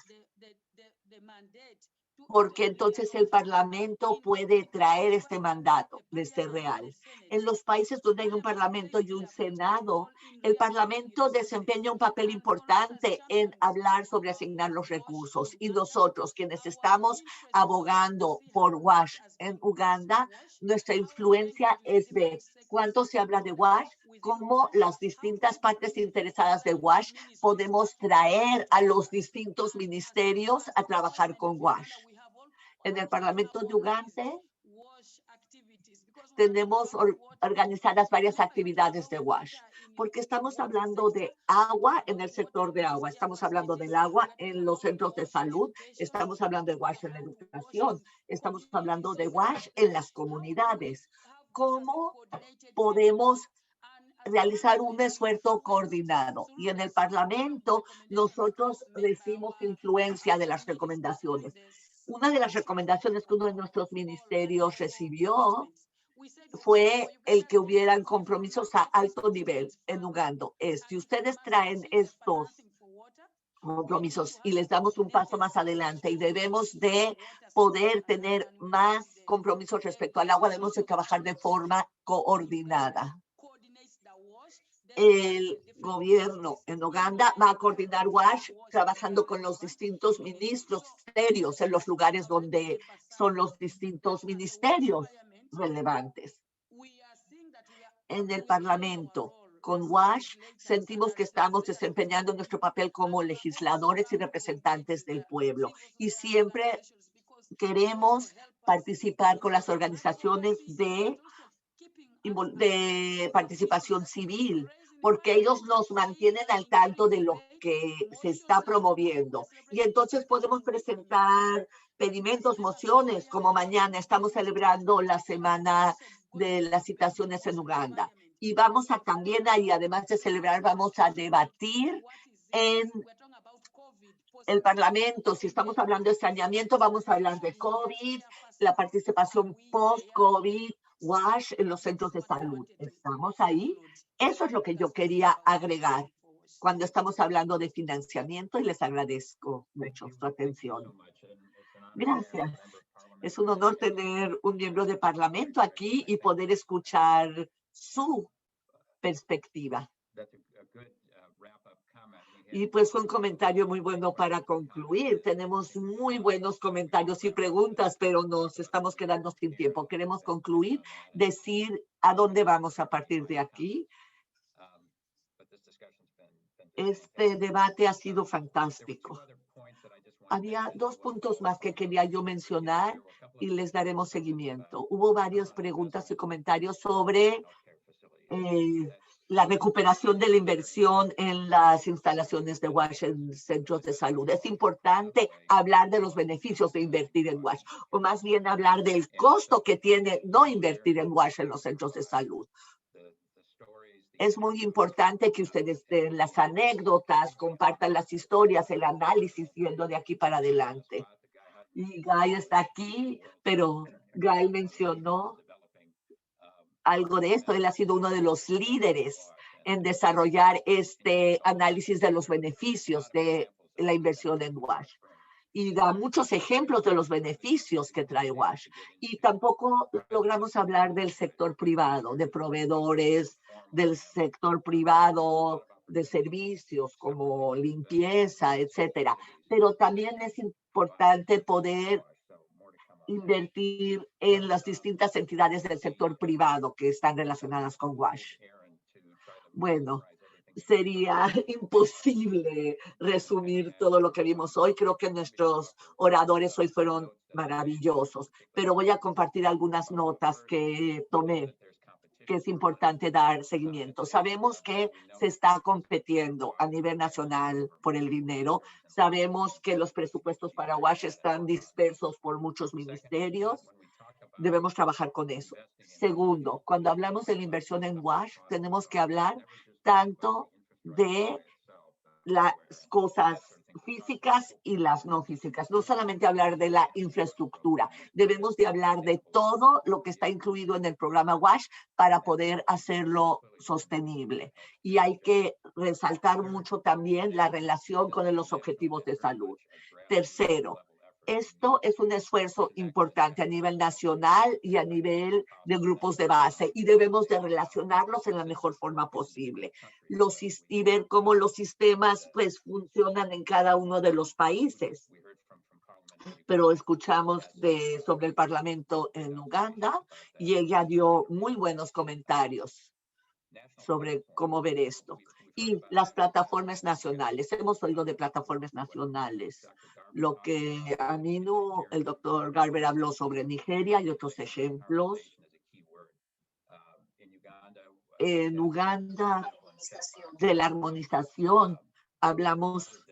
porque entonces el Parlamento puede traer este mandato de ser real. En los países donde hay un Parlamento y un Senado, el Parlamento desempeña un papel importante en hablar sobre asignar los recursos. Y nosotros, quienes estamos abogando por WASH en Uganda, nuestra influencia es ver cuánto se habla de WASH, cómo las distintas partes interesadas de WASH podemos traer a los distintos ministerios a trabajar con WASH. En el Parlamento de Uganda tenemos organizadas varias actividades de WASH, porque estamos hablando de agua en el sector de agua, estamos hablando del agua en los centros de salud, estamos hablando de WASH en la educación, estamos hablando de WASH en las comunidades. ¿Cómo podemos realizar un esfuerzo coordinado? Y en el Parlamento nosotros recibimos influencia de las recomendaciones. Una de las recomendaciones que uno de nuestros ministerios recibió fue el que hubieran compromisos a alto nivel en Uganda. Si ustedes traen estos compromisos y les damos un paso más adelante y debemos de poder tener más compromisos respecto al agua, debemos de trabajar de forma coordinada. El gobierno en Uganda va a coordinar WASH trabajando con los distintos ministerios en los lugares donde son los distintos ministerios relevantes. En el Parlamento, con WASH, sentimos que estamos desempeñando nuestro papel como legisladores y representantes del pueblo. Y siempre queremos participar con las organizaciones de participación civil, porque ellos nos mantienen al tanto de lo que se está promoviendo. Y entonces podemos presentar pedimentos, mociones, como mañana estamos celebrando la Semana de las Citaciones en Uganda. Y vamos a también ahí, además de celebrar, vamos a debatir en el Parlamento. Si estamos hablando de saneamiento, vamos a hablar de COVID, la participación post-COVID, WASH en los centros de salud. ¿Estamos ahí? Eso es lo que yo quería agregar cuando estamos hablando de financiamiento y les agradezco mucho su atención. Gracias. Es un honor tener un miembro de Parlamento aquí y poder escuchar su perspectiva. Y pues un comentario muy bueno para concluir. Tenemos muy buenos comentarios y preguntas, pero nos estamos quedando sin tiempo. Queremos concluir, decir a dónde vamos a partir de aquí. Este debate ha sido fantástico. Había dos puntos más que quería yo mencionar y les daremos seguimiento. Hubo varias preguntas y comentarios sobre la recuperación de la inversión en las instalaciones de WASH en centros de salud. Es importante hablar de los beneficios de invertir en WASH, o más bien hablar del costo que tiene no invertir en WASH en los centros de salud. Es muy importante que ustedes den las anécdotas, compartan las historias, el análisis, yendo de aquí para adelante. Y Guy está aquí, pero Guy mencionó algo de esto. Él ha sido uno de los líderes en desarrollar este análisis de los beneficios de la inversión en WASH. Y da muchos ejemplos de los beneficios que trae WASH. Y tampoco logramos hablar del sector privado, de proveedores, del sector privado de servicios como limpieza, etcétera. Pero también es importante poder invertir en las distintas entidades del sector privado que están relacionadas con WASH. Bueno, sería imposible resumir todo lo que vimos hoy. Creo que nuestros oradores hoy fueron maravillosos, pero voy a compartir algunas notas que tomé, que es importante dar seguimiento. Sabemos que se está compitiendo a nivel nacional por el dinero. Sabemos que los presupuestos para WASH están dispersos por muchos ministerios. Debemos trabajar con eso. Segundo, cuando hablamos de la inversión en WASH, tenemos que hablar tanto de las cosas físicas y las no físicas. No solamente hablar de la infraestructura. Debemos de hablar de todo lo que está incluido en el programa WASH para poder hacerlo sostenible. Y hay que resaltar mucho también la relación con los objetivos de salud. Tercero, esto es un esfuerzo importante a nivel nacional y a nivel de grupos de base y debemos de relacionarlos en la mejor forma posible. Y ver cómo los sistemas pues funcionan en cada uno de los países. Pero escuchamos sobre el Parlamento en Uganda y ella dio muy buenos comentarios sobre cómo ver esto. Y las plataformas nacionales. Hemos oído de plataformas nacionales. Lo que Aminu, el doctor Garber habló sobre Nigeria y otros ejemplos. En Uganda, de la armonización, hablamos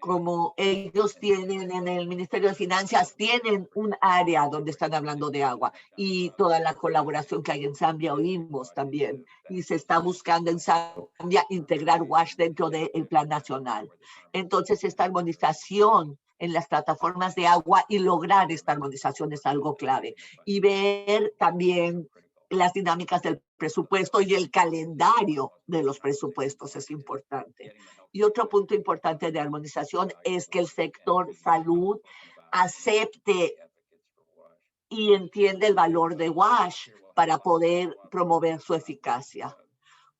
como ellos tienen en el Ministerio de Finanzas, tienen un área donde están hablando de agua y toda la colaboración que hay en Zambia oímos también. Y se está buscando en Zambia integrar WASH dentro del Plan Nacional. Entonces, esta armonización en las plataformas de agua y lograr esta armonización es algo clave. Y ver también las dinámicas del presupuesto y el calendario de los presupuestos es importante. Y otro punto importante de armonización es que el sector salud acepte y entiende el valor de WASH para poder promover su eficacia.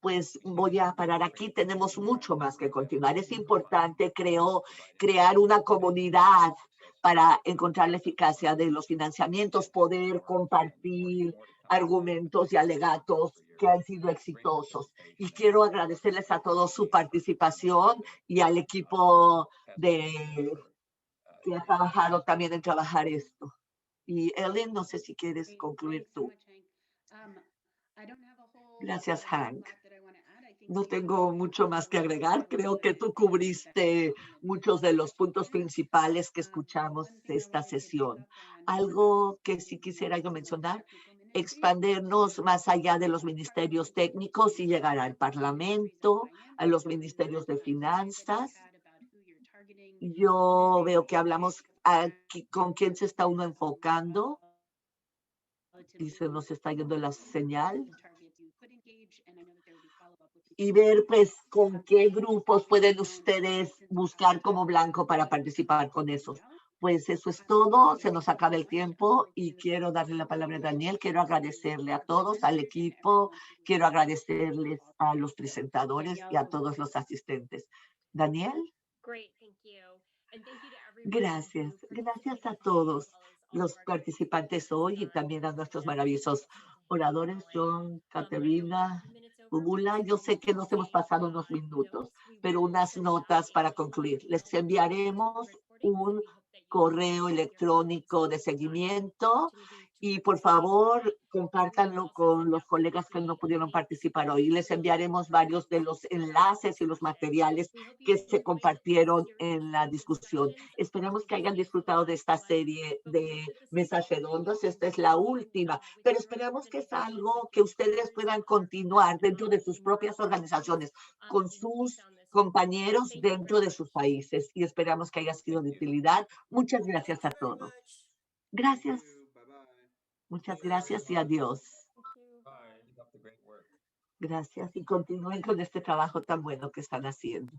Pues voy a parar aquí. Tenemos mucho más que continuar. Es importante, creo, crear una comunidad para encontrar la eficacia de los financiamientos, poder compartir argumentos y alegatos que han sido exitosos. Y quiero agradecerles a todos su participación y al equipo que ha trabajado también en trabajar esto. Y Ellen, no sé si quieres concluir tú. Gracias, Hank. No tengo mucho más que agregar. Creo que tú cubriste muchos de los puntos principales que escuchamos de esta sesión. Algo que sí quisiera yo mencionar, expandernos más allá de los ministerios técnicos y llegar al Parlamento, a los ministerios de finanzas. Yo veo que hablamos aquí con quién se está uno enfocando y se nos está yendo la señal. Y ver pues con qué grupos pueden ustedes buscar como blanco para participar con esos. Pues eso es todo, se nos acaba el tiempo y quiero darle la palabra a Daniel. Quiero agradecerle a todos, al equipo, quiero agradecerles a los presentadores y a todos los asistentes. Daniel. Gracias, gracias a todos los participantes hoy y también a nuestros maravillosos oradores, John, Caterina, Bubula. Yo sé que nos hemos pasado unos minutos, pero unas notas para concluir. Les enviaremos un correo electrónico de seguimiento y por favor compártanlo con los colegas que no pudieron participar hoy. Les enviaremos varios de los enlaces y los materiales que se compartieron en la discusión. Esperamos que hayan disfrutado de esta serie de mesas redondas. Esta es la última, pero esperamos que es algo que ustedes puedan continuar dentro de sus propias organizaciones, con sus compañeros dentro de sus países y esperamos que haya sido de utilidad. Muchas gracias a todos. Gracias. Muchas gracias y adiós. Gracias y continúen con este trabajo tan bueno que están haciendo.